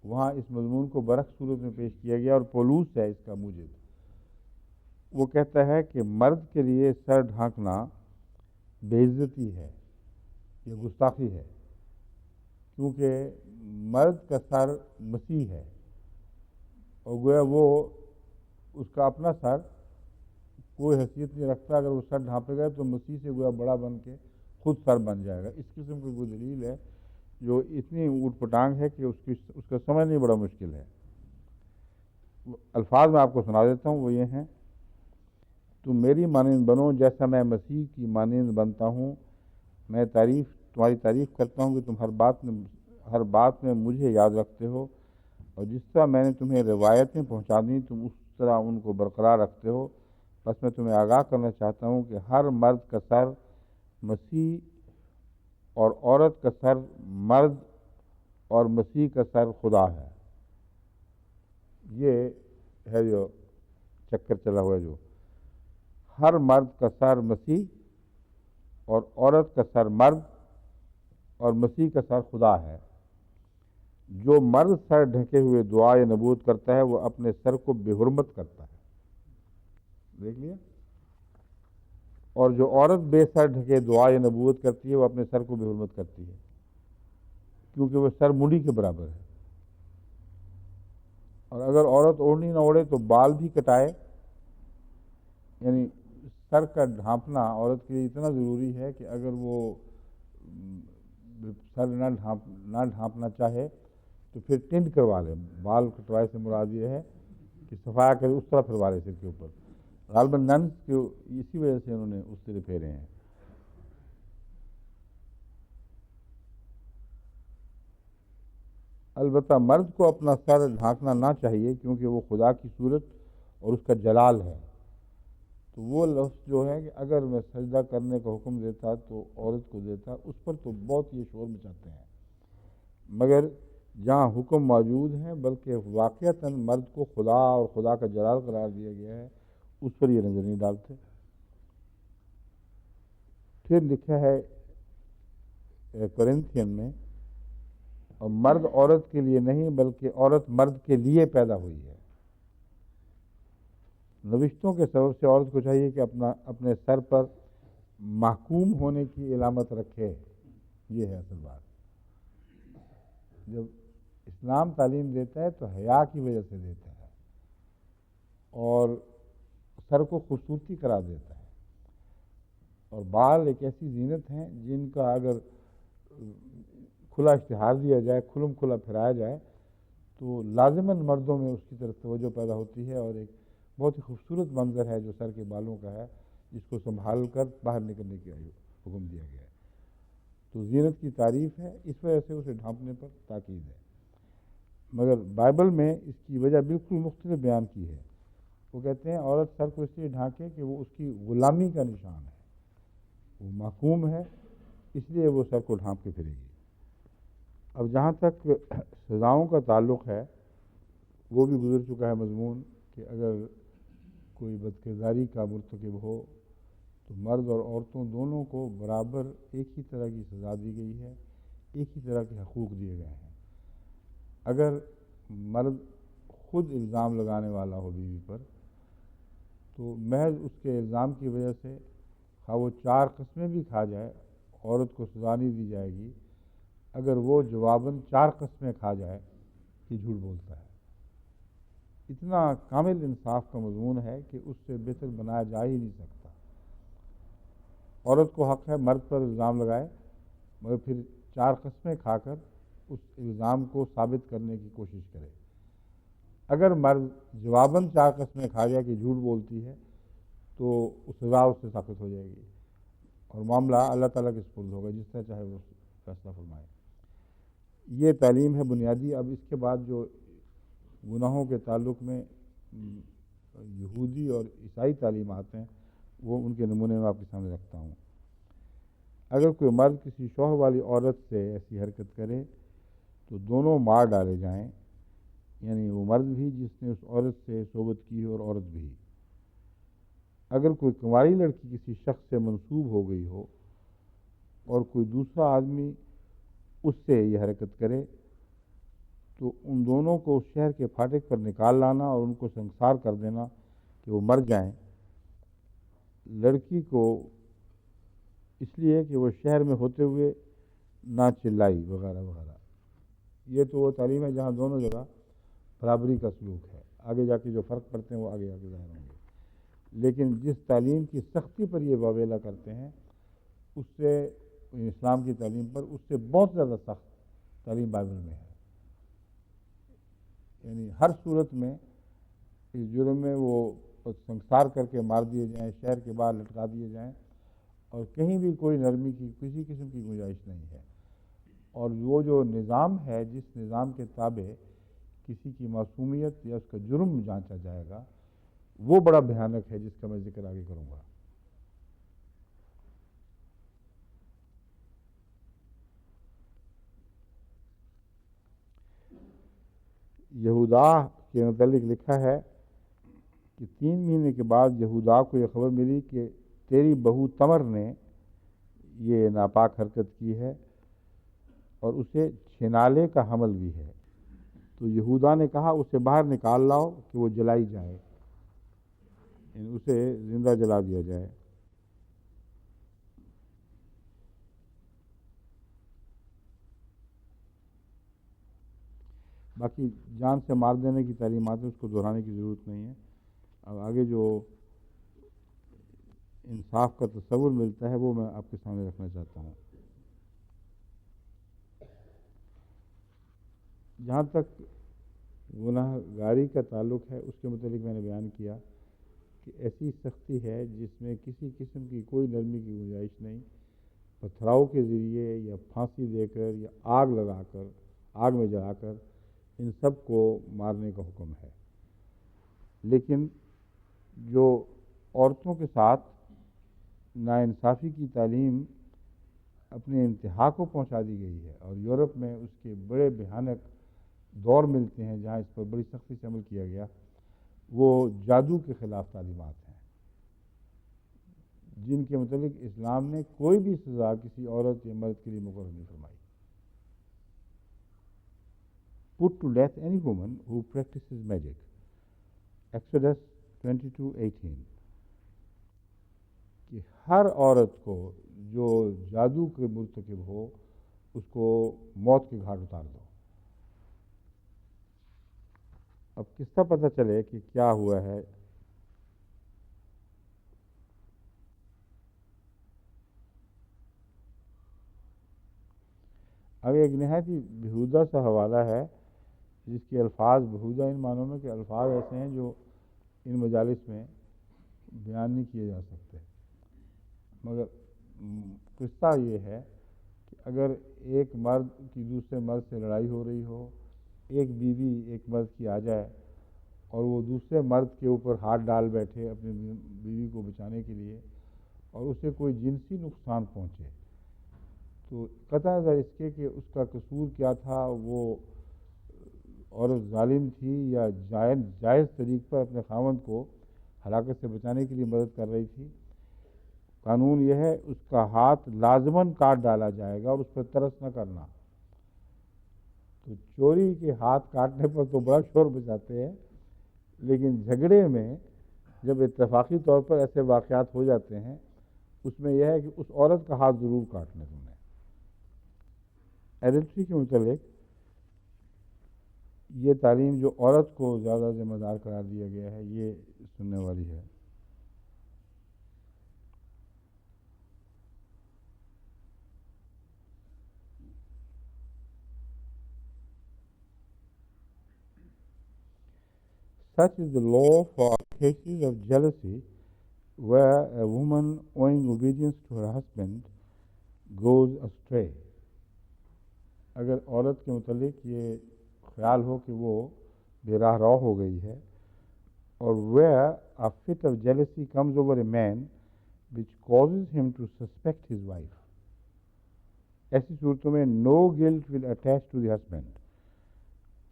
وہاں اس مضمون کو برعکس صورت میں پیش کیا گیا، اور پولوس ہے اس کا موجب۔ وہ کہتا ہے کہ مرد کے لیے سر ڈھانکنا بے عزتی ہے، یہ گستاخی ہے، کیونکہ مرد کا سر مسیح ہے، اور گویا وہ اس کا اپنا سر کوئی حیثیت نہیں رکھتا، اگر وہ سر ڈھانپے گا تو مسیح سے گویا بڑا بن کے خود سر بن جائے گا۔ اس قسم کی کوئی دلیل ہے جو اتنی اوٹ پٹانگ ہے کہ اس کا سمجھنا بڑا مشکل ہے۔ الفاظ میں آپ کو سنا دیتا ہوں، وہ یہ ہیں: تم میری مانند بنو جیسا میں مسیح کی مانند بنتا ہوں۔ میں تمہاری تعریف کرتا ہوں کہ تم ہر بات میں مجھے یاد رکھتے ہو، اور جس طرح میں نے تمہیں روایتیں پہنچا دیں تم اس طرح ان کو برقرار رکھتے ہو۔ بس میں تمہیں آگاہ کرنا چاہتا ہوں کہ ہر مرد کا سر مسیح اور عورت کا سر مرد اور مسیح کا سر خدا ہے۔ یہ ہے جو چکر چلا ہوا ہے، جو ہر مرد کا سر مسیح اور عورت کا سر مرد اور مسیح کا سر خدا ہے۔ جو مرد سر ڈھکے ہوئے دعا یا نبوت کرتا ہے وہ اپنے سر کو بے حرمت کرتا ہے، دیکھ لیا، اور جو عورت بے سر ڈھکے دعا یا نبوت کرتی ہے وہ اپنے سر کو بے حرمت کرتی ہے، کیونکہ وہ سر مڈی کے برابر ہے۔ اور اگر عورت اوڑھنی نہ اوڑھے تو بال بھی کٹائے، یعنی سر کا ڈھانپنا عورت کے لیے اتنا ضروری ہے کہ اگر وہ سر نہ ڈھانپنا چاہے تو پھر ٹنٹ کروا لے۔ بال کٹوائے سے مراد یہ ہے کہ صفایا کرے، اس طرح پھروا لے سر کے اوپر۔ غالباً ننس کے اسی وجہ سے انہوں نے اس طرح پھیرے ہیں۔ البتہ مرد کو اپنا سر ڈھانکنا نہ چاہیے، کیونکہ وہ خدا کی صورت اور اس کا جلال ہے۔ تو وہ لفظ جو ہے کہ اگر میں سجدہ کرنے کا حکم دیتا تو عورت کو دیتا، اس پر تو بہت یہ شور مچاتے ہیں، مگر جہاں حکم موجود ہے بلکہ واقعتاً مرد کو خدا اور خدا کا جلال قرار دیا گیا ہے، اس پر یہ نظر نہیں ڈالتے۔ پھر لکھا ہے کرنتھین میں، اور مرد عورت کے لیے نہیں بلکہ عورت مرد کے لیے پیدا ہوئی ہے۔ نوشتوں کے سبب سے عورت کو چاہیے کہ اپنے سر پر محکوم ہونے کی علامت رکھے، یہ ہے اصل بات۔ جب اسلام تعلیم دیتا ہے تو حیا کی وجہ سے دیتا ہے، اور سر کو خوبصورتی قرار دیتا ہے، اور بال ایک ایسی زینت ہیں جن کا اگر کھلا اشتہار دیا جائے، کھلم کھلا پھیرایا جائے تو لازماً مردوں میں اس کی طرف توجہ پیدا ہوتی ہے، اور ایک بہت ہی خوبصورت منظر ہے جو سر کے بالوں کا ہے، جس کو سنبھال کر باہر نکلنے کا حکم دیا گیا ہے۔ تو زینت کی تعریف ہے، اس وجہ سے اسے ڈھانپنے پر تاکید ہے، مگر بائبل میں اس کی وجہ بالکل مختلف بیان کی ہے۔ وہ کہتے ہیں عورت سر کو اس لیے ڈھانکے کہ وہ اس کی غلامی کا نشان ہے، وہ محکوم ہے، اس لیے وہ سر کو ڈھانپ کے پھرے گی۔ اب جہاں تک سزاؤں کا تعلق ہے، وہ بھی گزر چکا ہے مضمون کہ اگر کوئی بدکرداری کا مرتکب ہو تو مرد اور عورتوں دونوں کو برابر ایک ہی طرح کی سزا دی گئی ہے، ایک ہی طرح کے حقوق دیے گئے ہیں۔ اگر مرد خود الزام لگانے والا ہو بیوی پر تو محض اس کے الزام کی وجہ سے خواہ وہ 4 قسمیں بھی کھا جائے، عورت کو سزا نہیں دی جائے گی اگر وہ جواباً 4 قسمیں کھا جائے کہ جھوٹ بولتا ہے۔ اتنا کامل انصاف کا مضمون ہے کہ اس سے بہتر بنایا جا ہی نہیں سکتا۔ عورت کو حق ہے مرد پر الزام لگائے، مگر پھر 4 قسمیں کھا کر اس الزام کو ثابت کرنے کی کوشش کرے۔ اگر مرد جواباً 4 قسمیں کھا جائے کہ جھوٹ بولتی ہے تو سزا اس سے ثابت ہو جائے گی، اور معاملہ اللہ تعالیٰ کے سپرد ہوگا، جس طرح چاہے وہ فیصلہ فرمائے۔ یہ تعلیم ہے بنیادی۔ اب اس کے بعد جو گناہوں کے تعلق میں یہودی اور عیسائی تعلیمات ہیں، وہ ان کے نمونے میں آپ کے سامنے رکھتا ہوں۔ اگر کوئی مرد کسی شوہر والی عورت سے ایسی حرکت کرے تو دونوں مار ڈالے جائیں، یعنی وہ مرد بھی جس نے اس عورت سے صحبت کی اور عورت بھی۔ اگر کوئی کنواری لڑکی کسی شخص سے منسوب ہو گئی ہو اور کوئی دوسرا آدمی اس سے یہ حرکت کرے تو ان دونوں کو اس شہر کے پھاٹک پر نکال لانا اور ان کو سنسار کر دینا کہ وہ مر جائیں۔ لڑکی کو اس لیے کہ وہ شہر میں ہوتے ہوئے نہ چلائی وغیرہ وغیرہ۔ یہ تو وہ تعلیم ہے جہاں دونوں جگہ برابری کا سلوک ہے۔ آگے جا کے جو فرق پڑتے ہیں وہ آگے ظاہر ہوں گے، لیکن جس تعلیم کی سختی پر یہ واویلا کرتے ہیں اس سے، اسلام کی تعلیم پر، اس سے بہت زیادہ سخت تعلیم بائبل میں ہے۔ یعنی ہر صورت میں اس جرم میں وہ سنسار کر کے مار دیے جائیں، شہر کے باہر لٹکا دیے جائیں، اور کہیں بھی کوئی نرمی کی کسی قسم کی گنجائش نہیں ہے۔ اور وہ جو نظام ہے، جس نظام کے تابع کسی کی معصومیت یا اس کا جرم جانچا جائے گا، وہ بڑا بھیانک ہے، جس کا میں ذکر آگے کروں گا۔ یہودا کے متعلق لکھا ہے کہ 3 مہینے کے بعد یہودا کو یہ خبر ملی کہ تیری بہو تمر نے یہ ناپاک حرکت کی ہے اور اسے چھنالے کا حمل بھی ہے۔ تو یہودا نے کہا اسے باہر نکال لاؤ کہ وہ جلائی جائے، یعنی اسے زندہ جلا دیا جائے۔ باقی جان سے مار دینے کی تعلیمات ہے، اس کو دہرانے کی ضرورت نہیں ہے۔ اب آگے جو انصاف کا تصور ملتا ہے وہ میں آپ کے سامنے رکھنا چاہتا ہوں۔ جہاں تک گناہ گاری کا تعلق ہے، اس کے متعلق میں نے بیان کیا کہ ایسی سختی ہے جس میں کسی قسم کی کوئی نرمی کی گنجائش نہیں۔ پتھراؤ کے ذریعے یا پھانسی دے کر یا آگ لگا کر، آگ میں جلا کر ان سب کو مارنے کا حکم ہے۔ لیکن جو عورتوں کے ساتھ ناانصافی کی تعلیم اپنے انتہا کو پہنچا دی گئی ہے، اور یورپ میں اس کے بڑے بھیانک دور ملتے ہیں جہاں اس پر بڑی سختی سے عمل کیا گیا۔ وہ جادو کے خلاف تعلیمات ہیں، جن کے متعلق اسلام نے کوئی بھی سزا کسی عورت یا مرد کے لیے مقرر نہیں فرمائی۔ Put to death any woman who practices magic. Exodus 22:18 کہ ہر عورت کو جو جادو کے مرتکب ہو اس کو موت کے گھاٹ اتار دو۔ اب قصہ پتہ چلے کہ کیا ہوا ہے۔ اب ایک نہایت ہی بےہودہ سا حوالہ ہے جس کے الفاظ بےہودہ ان معنوں میں کہ الفاظ ایسے ہیں جو ان مجالس میں بیان نہیں کیے جا سکتے، مگر قصہ یہ ہے کہ اگر ایک مرد کی دوسرے مرد سے لڑائی ہو رہی ہو، ایک بیوی ایک مرد کی آ جائے اور وہ دوسرے مرد کے اوپر ہاتھ ڈال بیٹھے اپنی بیوی کو بچانے کے لیے، اور اسے کوئی جنسی نقصان پہنچے، تو قطع نظر اس کے کہ اس کا قصور کیا تھا، وہ عورت ظالم تھی یا جائز طریق پر اپنے خاوند کو ہلاکت سے بچانے کے لیے مدد کر رہی تھی، قانون یہ ہے اس کا ہاتھ لازماً کاٹ ڈالا جائے گا اور اس پر ترس نہ کرنا۔ تو چوری کے ہاتھ کاٹنے پر تو بڑا شور بچاتے ہیں، لیکن جھگڑے میں جب اتفاقی طور پر ایسے واقعات ہو جاتے ہیں اس میں یہ ہے کہ اس عورت کا ہاتھ ضرور کاٹنا ہے۔ تم نے ایڈلٹری کے متعلق یہ تعلیم جو عورت کو زیادہ ذمہ دار قرار دیا گیا ہے یہ سننے والی ہے۔ Such is the law for cases of jealousy where a woman owing obedience to her husband goes astray۔ اگر عورت کے متعلق یہ خیال ہو کہ وہ بے راہ رو ہو گئی ہے، اور where a fit of jealousy comes over a man which causes him to suspect his wife، ایسی صورتوں میں no guilt will attach to the husband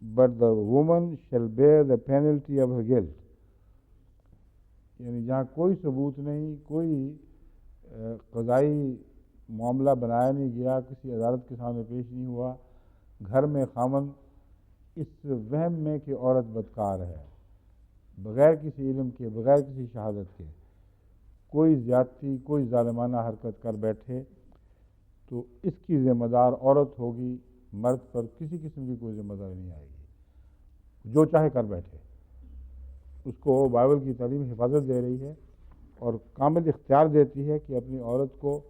but the woman shall bear the penalty of her guilt۔ یعنی جہاں کوئی ثبوت نہیں، کوئی قضائی معاملہ بنایا نہیں گیا، کسی عدالت کے سامنے پیش نہیں ہوا، گھر میں خاوند اس وہم میں کہ عورت بدکار ہے، بغیر کسی علم کے، بغیر کسی شہادت کے کوئی زیادتی، کوئی ظالمانہ حرکت کر بیٹھے، تو اس کی ذمہ دار عورت ہوگی، مرد پر کسی قسم کی کوئی ذمہ داری نہیں آئے گی، جو چاہے کر بیٹھے۔ اس کو بائبل کی تعلیم حفاظت دے رہی ہے اور کامل اختیار دیتی ہے کہ اپنی عورت کو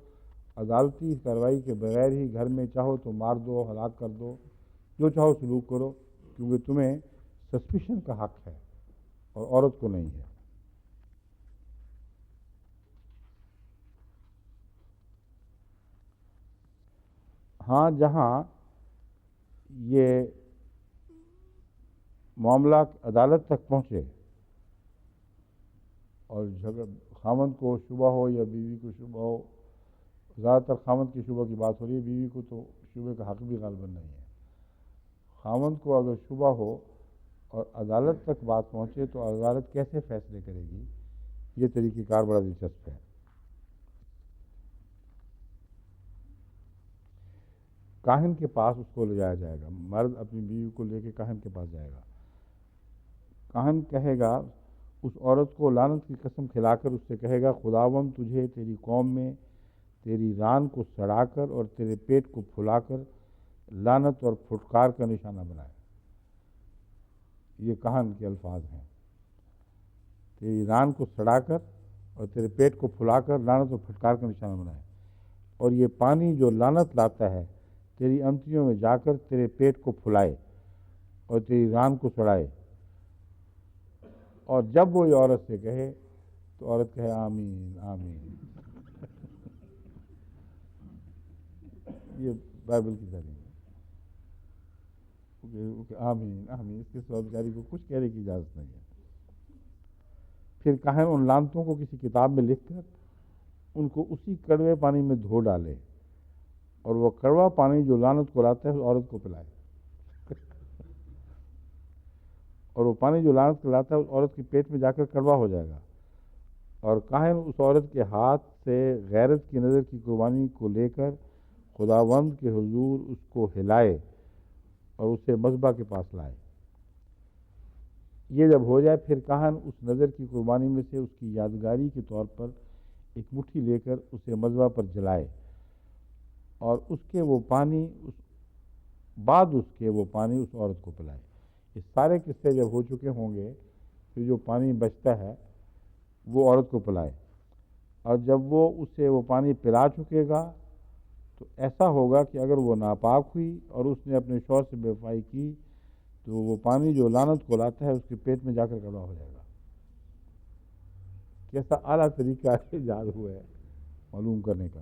عدالتی کارروائی کے بغیر ہی گھر میں چاہو تو مار دو، ہلاک کر دو، جو چاہو سلوک کرو، کیونکہ تمہیں سسپیشن کا حق ہے اور عورت کو نہیں ہے۔ ہاں جہاں یہ معاملہ عدالت تک پہنچے اور خاوند کو شبہ ہو یا بیوی کو شبہ ہو، زیادہ تر خاوند کی شبہ کی بات ہو رہی ہے، بیوی کو تو شبہ کا حق بھی غالباً نہیں ہے۔ خاوند کو اگر شبہ ہو اور عدالت تک بات پہنچے تو عدالت کیسے فیصلے کرے گی، یہ طریقہ کار بڑا دلچسپ ہے۔ کاہن کے پاس اس کو لے جایا جائے گا، مرد اپنی بیوی کو لے کے کاہن کے پاس جائے گا، کاہن کہے گا اس عورت کو لعنت کی قسم کھلا کر اس سے کہے گا خداوند تجھے تیری قوم میں تیری ران کو سڑا کر اور تیرے پیٹ کو پھلا کر لعنت اور پھٹکار کا نشانہ بنائے۔ یہ کاہن کے الفاظ ہیں، تیری ران کو سڑا کر اور تیرے پیٹ کو پھلا کر لعنت اور پھٹکار کا نشانہ بنائے، اور یہ پانی جو لعنت لاتا ہے تیری انتڑیوں میں جا کر تیرے پیٹ کو پھلائے اور تیری ران کو سڑائے۔ اور جب وہ یہ عورت سے کہے تو عورت کہے آمین آمین۔ یہ بائبل کی تعلیم ہے، آمین آمین، اس کے سوا بیچاری کو کچھ کہنے کی اجازت نہیں ہے۔ پھر کاہن ان لعنتوں کو کسی کتاب میں لکھ کر ان کو اسی کڑوے پانی میں دھو ڈالے اور وہ کڑوا پانی جو لعنت کو لاتا ہے اس عورت کو پلائے اور وہ پانی جو لعنت کو لاتا ہے اس عورت کے پیٹ میں جا کر کڑوا ہو جائے گا، اور کاہن اس عورت کے ہاتھ سے غیرت کی نظر کی قربانی کو لے کر خداوند کے حضور اس کو ہلائے اور اسے مذبح کے پاس لائے۔ یہ جب ہو جائے پھر کاہن اس نظر کی قربانی میں سے اس کی یادگاری کے طور پر ایک مٹھی لے کر اسے مذبح پر جلائے، اور اس کے وہ پانی اس عورت کو پلائے۔ یہ سارے قصے جب ہو چکے ہوں گے پھر جو پانی بچتا ہے وہ عورت کو پلائے، اور جب وہ اسے وہ پانی پلا چکے گا تو ایسا ہوگا کہ اگر وہ ناپاک ہوئی اور اس نے اپنے شوہر سے بے وفائی کی تو وہ پانی جو لعنت کو لاتا ہے اس کے پیٹ میں جا کر کڑوا ہو جائے گا۔ کیسا اعلیٰ طریقہ ایجاد ہوا ہے معلوم کرنے کا،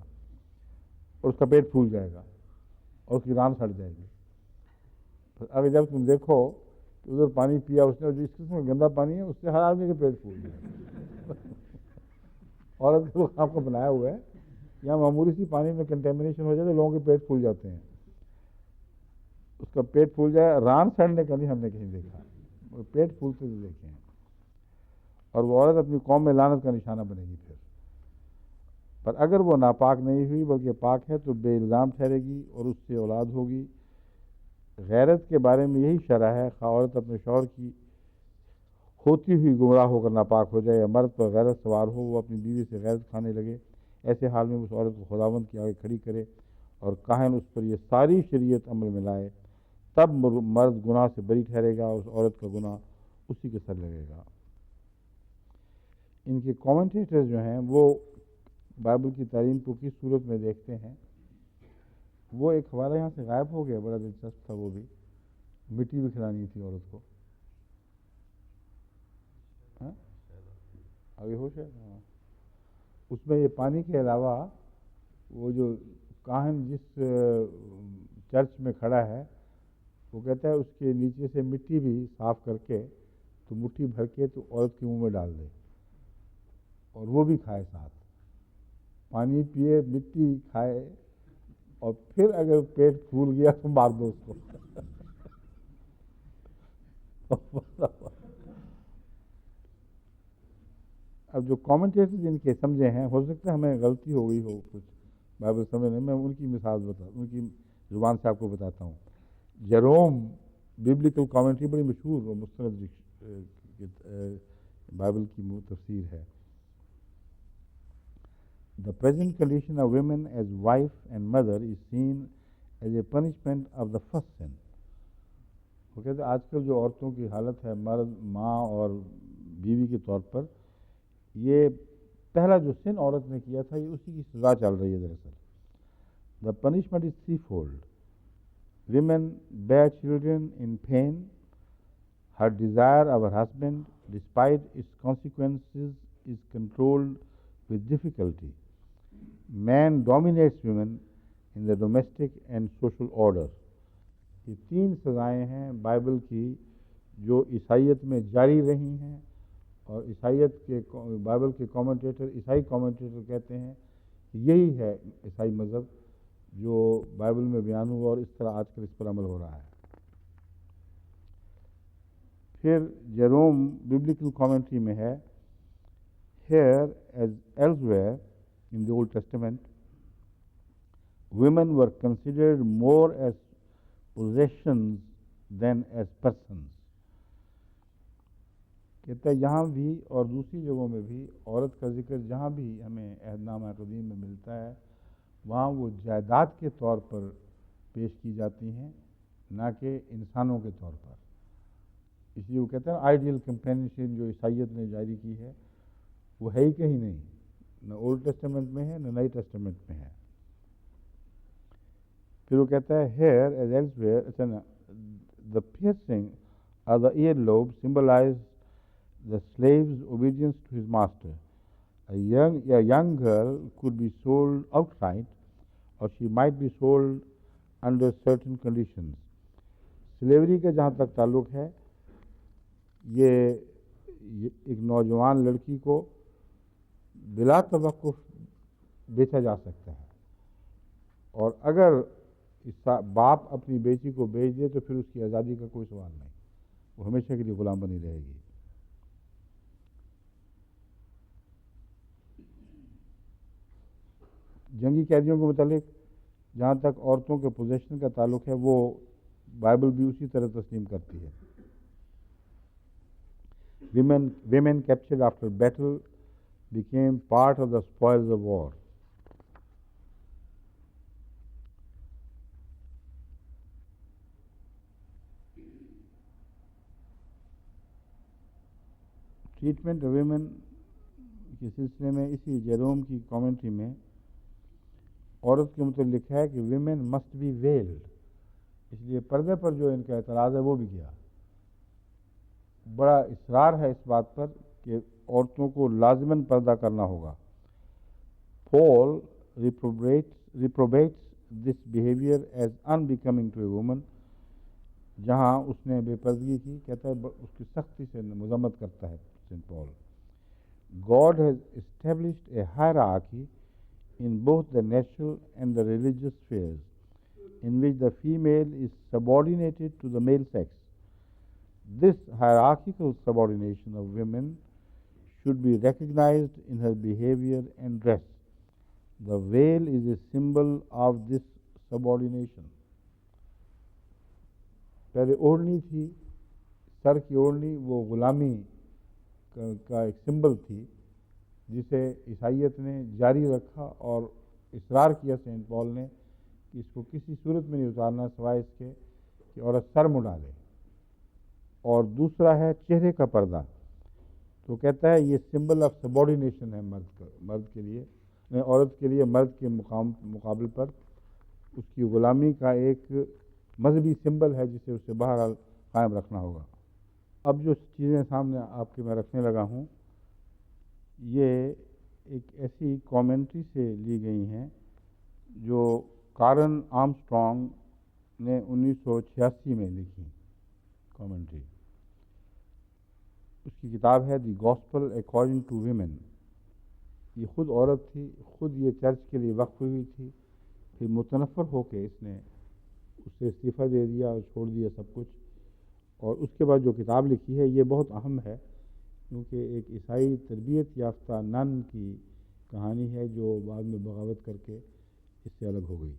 اور اس کا پیٹ پھول جائے گا اور اس کی ران سڑ جائے گی۔ اگر جب تم دیکھو کہ ادھر پانی پیا اس نے اور جو اس قسم کا گندا پانی ہے اس سے ہر آدمی کے پیٹ پھول جائے، عورت کو آپ کو بنایا ہوا ہے، یا معمولی سی پانی میں کنٹیمنیشن ہو جائے تو لوگوں کے پیٹ پھول جاتے ہیں، اس کا پیٹ پھول جائے۔ ران سڑنے کا نہیں ہم نے کہیں دیکھا، پیٹ پھولتے ہوئے دیکھے ہیں، اور وہ عورت اپنی قوم میں لعنت کا نشانہ بنے گی پھر۔ پر اگر وہ ناپاک نہیں ہوئی بلکہ پاک ہے تو بے الزام ٹھہرے گی اور اس سے اولاد ہوگی۔ غیرت کے بارے میں یہی شرح ہے، خواہ عورت اپنے شوہر کی ہوتی ہوئی گمراہ ہو کر ناپاک ہو جائے یا مرد پر غیرت سوار ہو وہ اپنی بیوی سے غیرت کھانے لگے، ایسے حال میں اس عورت کو خداوند کی آگے کھڑی کرے اور کاہن اس پر یہ ساری شریعت عمل میں لائے، تب مرد گناہ سے بری ٹھہرے گا اور اس عورت کا گناہ اسی کے سر لگے گا۔ ان کے کامنٹیٹر جو ہیں وہ بائبل کی تعلیم کو کس صورت میں دیکھتے ہیں، وہ ایک حوالہ یہاں سے غائب ہو گیا، بڑا دلچسپ تھا، وہ بھی مٹی بھی کھلانی تھی عورت کو، ابھی ہوش ہے؟ اس میں یہ پانی کے علاوہ وہ جو کاہن جس چرچ میں کھڑا ہے وہ کہتا ہے اس کے نیچے سے مٹی بھی صاف کر کے تو مٹھی بھر کے تو عورت کے منہ میں ڈال دے اور وہ بھی کھائے، ساتھ پانی پیے مٹی کھائے، اور پھر اگر پیٹ پھول گیا تو مار دو اس کو۔ اب جو کامنٹیٹر جن کے سمجھے ہیں، ہو سکتا ہے ہمیں غلطی ہو گئی ہو کچھ بائبل سمجھنے میں، ان کی مثال ان کی زبان سے آپ کو بتاتا ہوں۔ جیروم ببلیکل کامنٹری بڑی مشہور اور مستند بائبل کی تفسیر ہے۔ The present condition of women as wife and mother is seen as a punishment of the first sin. وہ کہتے ہیں آج کل جو عورتوں کی حالت ہے مرد، ماں اور بیوی کے طور پر، یہ پہلا جو سن عورت نے کیا تھا یہ اسی کی سزا چل رہی ہے دراصل۔ The punishment is threefold. Women bear children in pain. Her desire of her husband, despite its consequences, is controlled with difficulty. Man dominates women in the domestic and social order. یہ تین سزائیں ہیں بائبل کی جو عیسائیت میں جاری رہی ہیں، اور عیسائیت کے بائبل کے کامنٹیٹر، عیسائی کامنٹیٹر کہتے ہیں کہ یہی ہے عیسائی مذہب جو بائبل میں بیان ہوا اور اس طرح آج کل اس پر عمل ہو رہا ہے۔ پھر جیروم ببلیکل کامنٹری میں ہے، Here as elsewhere in the Old Testament, women were considered more as possessions than as persons. کہتا ہے یہاں بھی اور دوسری جگہوں میں بھی عورت کا ذکر جہاں بھی ہمیں عہد نامہ قدیم میں ملتا ہے وہاں وہ جائیداد کے طور پر پیش کی جاتی ہیں، نہ کہ انسانوں کے طور پر۔ اس لیے وہ کہتے ہیں آئیڈیل کمپینشن جو عیسائیت نے جاری کی ہے وہ ہے ہی کہیں نہیں، نہ اولڈ ٹیسٹامنٹ میں ہے نہ نئی ٹیسٹامنٹ میں ہے۔ پھر وہ کہتا ہے here as elsewhere the piercing of the earlobe symbolized the slave's obedience to his master. A young girl could be sold outright or she might be sold under certain conditions. Slavery کا جہاں تک تعلق ہے، یہ ایک نوجوان لڑکی کو بلا توقف بیچا جا سکتا ہے، اور اگر باپ اپنی بیٹی کو بیچ دے تو پھر اس کی آزادی کا کوئی سوال نہیں، وہ ہمیشہ کے لیے غلام بنی رہے گی۔ جنگی قیدیوں کے متعلق جہاں تک عورتوں کے پوزیشن کا تعلق ہے، وہ بائبل بھی اسی طرح تسلیم کرتی ہے۔ women captured after battle became part of the spoils of war. Treatment of women کے سلسلے میں اسی جیروم کی کامنٹری میں عورت کے متعلق لکھا ہے کہ ویمن مسٹ بی ویلڈ، اس لیے پردے پر جو ان کا اعتراض ہے وہ بھی کیا، بڑا اصرار ہے اس بات پر کہ عورتوں کو لازماً پردہ کرنا ہوگا۔ پول reprobates this behavior as unbecoming to a woman، جہاں اس نے بے پردگی کی، کہتا ہے اس کی سختی سے مذمت کرتا ہے saint Paul. God has established a hierarchy in both the natural and the religious spheres, in which the female is subordinated to the male sex. This hierarchical subordination of women should be recognized in her behavior and dress. The veil is a symbol of this subordination. پہلے اوڑھنی تھی، سر کی اوڑھنی، وہ غلامی کا ایک سمبل تھی جسے عیسائیت نے جاری رکھا، اور اصرار کیا سینٹ پال نے کہ اس کو کسی صورت میں نہیں اتارنا سوائے اس کے کہ عورت سر منڈا لے۔ اور دوسرا ہے چہرے کا پردہ، تو کہتا ہے یہ سمبل آف سبارڈینیشن ہے مرد کے لیے، عورت کے لیے مرد کے مقابل پر اس کی غلامی کا ایک مذہبی سمبل ہے جسے اسے بہرحال قائم رکھنا ہوگا۔ اب جو چیزیں سامنے آپ کے میں رکھنے لگا ہوں، یہ ایک ایسی کامنٹری سے لی گئی ہیں جو کارن آرمسٹرانگ نے 1986 میں لکھی کامنٹری۔ اس کی کتاب ہے دی گاسپل اکارڈنگ ٹو ویمن۔ یہ خود عورت تھی، خود یہ چرچ کے لیے وقف ہوئی تھی، پھر متنفر ہو کے اس نے اس سے استعفیٰ دے دیا اور چھوڑ دیا سب کچھ، اور اس کے بعد جو کتاب لکھی ہے یہ بہت اہم ہے، کیونکہ ایک عیسائی تربیت یافتہ نن کی کہانی ہے جو بعد میں بغاوت کر کے اس سے الگ ہو گئی۔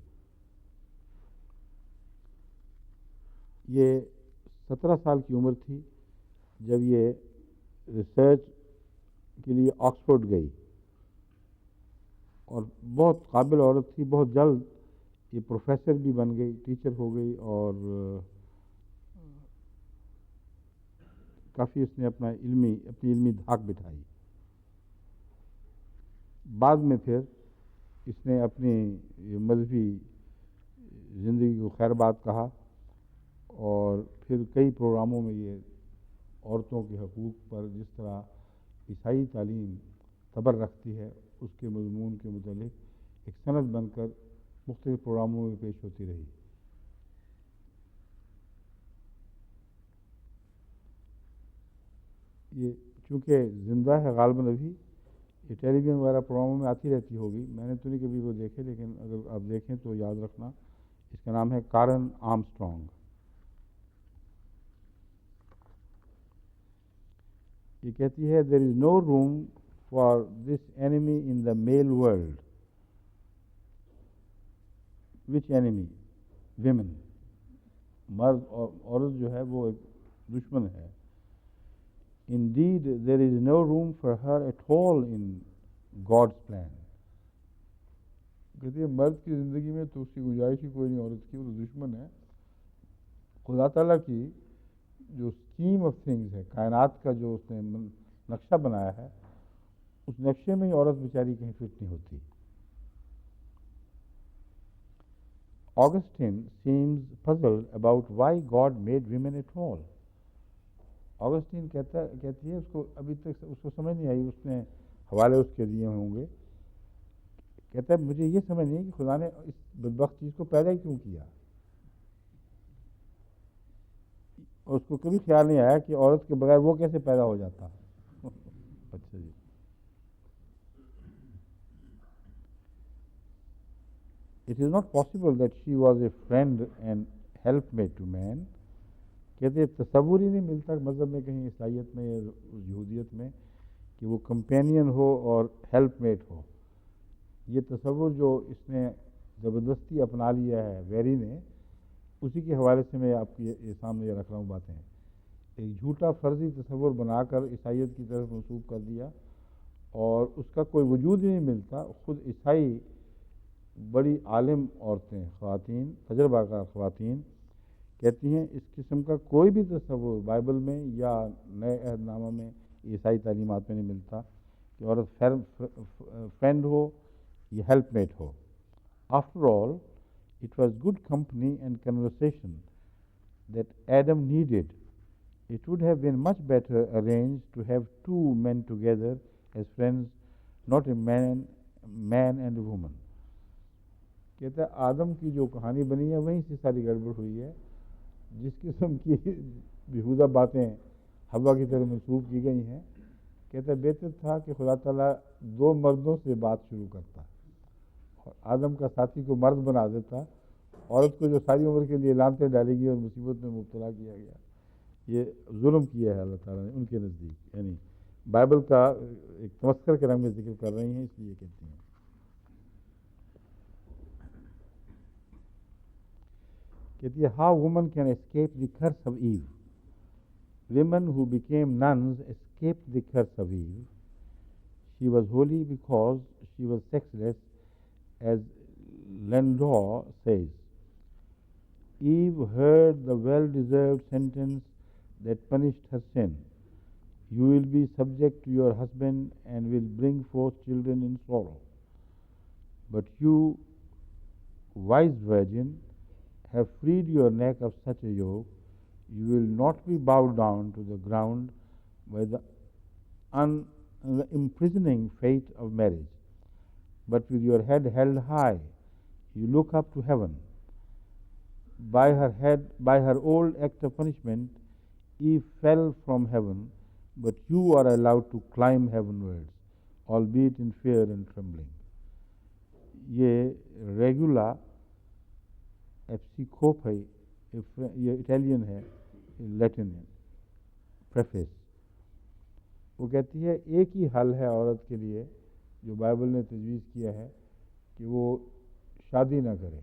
یہ 17 سال کی عمر تھی جب یہ ریسرچ کے لیے آکسفورڈ گئی، اور بہت قابل عورت تھی، بہت جلد یہ پروفیسر بھی بن گئی، ٹیچر ہو گئی، اور کافی اس نے اپنی علمی دھاک بٹھائی۔ بعد میں پھر اس نے اپنی مذہبی زندگی کو خیر بات کہا، اور پھر کئی پروگراموں میں یہ عورتوں کے حقوق پر جس طرح عیسائی تعلیم تبر رکھتی ہے اس کے مضمون کے متعلق ایک سند بن کر مختلف پروگراموں میں پیش ہوتی رہی۔ یہ چونکہ زندہ ہے غالباً ابھی، یہ ٹیلی ویژن وغیرہ پروگراموں میں آتی رہتی ہوگی، میں نے تو نہیں کبھی وہ دیکھے، لیکن اگر آپ دیکھیں تو یاد رکھنا اس کا نام ہے کارن آرمسٹرانگ۔ یہ کہتی ہے there is no room for this enemy in the male world. Which enemy? Women. مرد اور عورت جو ہے وہ ایک دشمن ہے۔ Indeed, there is no room for her at all in God's plan. کہتی ہے مرد کی زندگی میں تو اس کی گنجائش ہی کوئی نہیں عورت کی، وہ تو دشمن ہے۔ خدا تعالیٰ کی جو اسکیم آف تھنگز ہے، کائنات کا جو اس نے نقشہ بنایا ہے، اس نقشے میں ہی عورت بیچاری کہیں فٹ نہیں ہوتی۔ Augustine seems puzzled about why God made women at all. Augustine کہتی ہے اس کو ابھی تک اس کو سمجھ نہیں آئی، اس نے حوالے اس کے دیے ہوں گے، کہتا ہے مجھے یہ سمجھ نہیں کہ خدا نے اس بدبخت چیز کو پیدا ہی کیوں کیا، اور اس کو کبھی خیال نہیں آیا کہ عورت کے بغیر وہ کیسے پیدا ہو جاتا۔ It is not possible that she was a friend and helpmate to man. کہتے تصور ہی نہیں ملتا مذہب میں کہیں عیسائیت میں یا یہودیت میں کہ وہ کمپینین ہو اور ہیلپ میٹ ہو. یہ تصور جو اس نے زبردستی اپنا لیا ہے ویری نے، اسی کے حوالے سے میں آپ کے سامنے یہ رکھ رہا ہوں باتیں. ایک جھوٹا فرضی تصور بنا کر عیسائیت کی طرف منسوب کر دیا اور اس کا کوئی وجود ہی نہیں ملتا. خود عیسائی بڑی عالم عورتیں، خواتین، تجربہ کار خواتین کہتی ہیں اس قسم کا کوئی بھی تصور بائبل میں یا نئے عہد نامہ میں عیسائی تعلیمات میں نہیں ملتا کہ عورت فرینڈ ہو یا ہیلپ میٹ ہو. After all it was good company and conversation that Adam needed. It would have been much better arranged to have two men together as friends, not a man and a woman. کہتا ہے آدم کی جو کہانی بنی ہے وہیں سے ساری گڑبڑ ہوئی ہے. جس قسم کی بیہودہ باتیں حوا کی طرف منسوب کی گئی ہیں، کہتا ہے بہتر تھا کہ خدا تعالیٰ دو مردوں سے بات شروع کرتا اور آدم کا ساتھی کو مرد بنا دیتا. عورت کو جو ساری عمر کے لیے لانتیں ڈالی گئی اور مصیبت میں مبتلا کیا گیا، یہ ظلم کیا ہے اللہ تعالیٰ نے ان کے نزدیک. یعنی بائبل کا ایک تمسخر کے رنگ میں ذکر کر رہی ہیں، اس لیے کہتی ہیں. کہتی ہے how women can escape the curse of Eve. Women who became nuns escaped the curse of Eve. She was holy because she was sexless, as Landor says. Eve heard the well-deserved sentence that punished her sin. You will be subject to your husband and will bring forth children in sorrow. But you, wise virgin, have freed your neck of such a yoke. You will not be bowed down to the ground by the imprisoning fate of marriage, but with your head held high, you look up to heaven. By her old act of punishment, Eve fell from heaven, but you are allowed to climb heavenwards, albeit in fear and trembling. یہ ریگولا ایپسیکوپ ہے، یہ اٹیلین ہے، لیٹن ہے. پریفیس وہ کہتی ہے ایک ہی حل ہے عورت کے لیے جو بائبل نے تجویز کیا ہے کہ وہ شادی نہ کرے،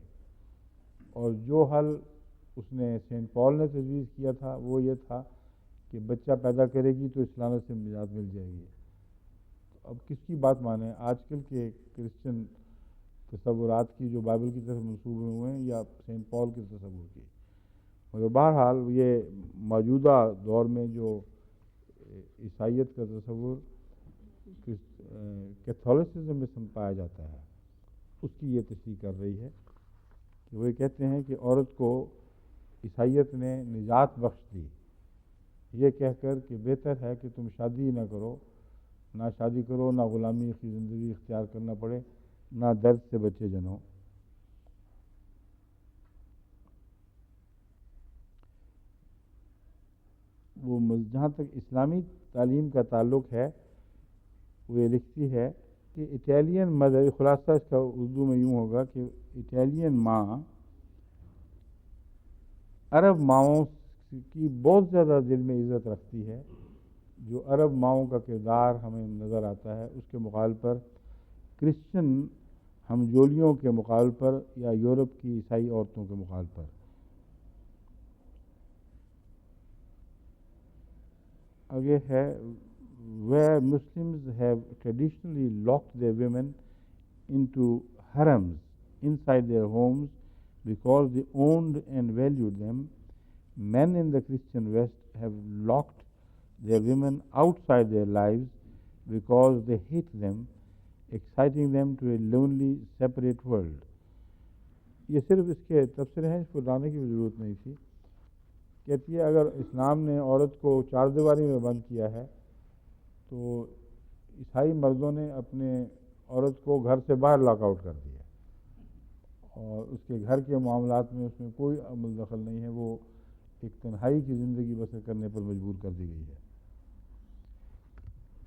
اور جو حل اس نے سینٹ پال نے تجویز کیا تھا وہ یہ تھا کہ بچہ پیدا کرے گی تو اسلام سے نجات مل جائے گی. اب کس کی بات مانیں، آج کل کے کرسچن تصورات کی جو بائبل کی طرف منسوب ہوئے ہیں یا سینٹ پال کے تصور کی؟ مگر بہرحال یہ موجودہ دور میں جو عیسائیت کا تصور کیتھولسزم میں پایا جاتا ہے اس کی یہ تشریح کر رہی ہے کہ وہ کہتے ہیں کہ عورت کو عیسائیت نے نجات بخش دی یہ کہہ کر کہ بہتر ہے کہ تم شادی نہ کرو، نہ شادی کرو، نہ غلامی کی زندگی اختیار کرنا پڑے، نہ درد سے بچے جنو. وہ جہاں تک اسلامی تعلیم کا تعلق ہے وہ یہ لکھتی ہے کہ اٹیلین مدر، خلاصہ اس کا اردو میں یوں ہوگا کہ اٹیلین ماں عرب ماؤں کی بہت زیادہ دل میں عزت رکھتی ہے. جو عرب ماؤں کا کردار ہمیں نظر آتا ہے اس کے مقابل پر کرسچن ہم جولیوں کے مقابل پر یا یورپ کی عیسائی عورتوں کے مقابل پر. آگے ہے where Muslims have traditionally locked their women into harems inside their homes because they owned and valued them, men in the Christian West have locked their women outside their lives because they hate them, exciting them to a lonely, separate world. یہ صرف اس کے تبصرے ہیں، اس کو لانے کی بھی ضرورت نہیں تھی. کہتی ہے اگر اسلام نے عورت کو چار دیواری میں بند کیا ہے تو عیسائی مردوں نے اپنے عورت کو گھر سے باہر لاک آؤٹ کر دیا اور اس کے گھر کے معاملات میں اس میں کوئی عمل دخل نہیں ہے. وہ ایک تنہائی کی زندگی بسر کرنے پر مجبور کر دی گئی ہے.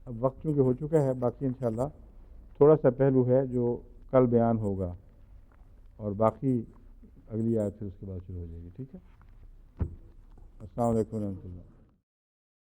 اب وقت چونکہ ہو چکا ہے، باقی انشاءاللہ تھوڑا سا پہلو ہے جو کل بیان ہوگا. اور باقی اگلی آیت پھر اس کے بعد شروع ہو جائے گی. ٹھیک ہے. السلام علیکم و رحمۃ اللہ.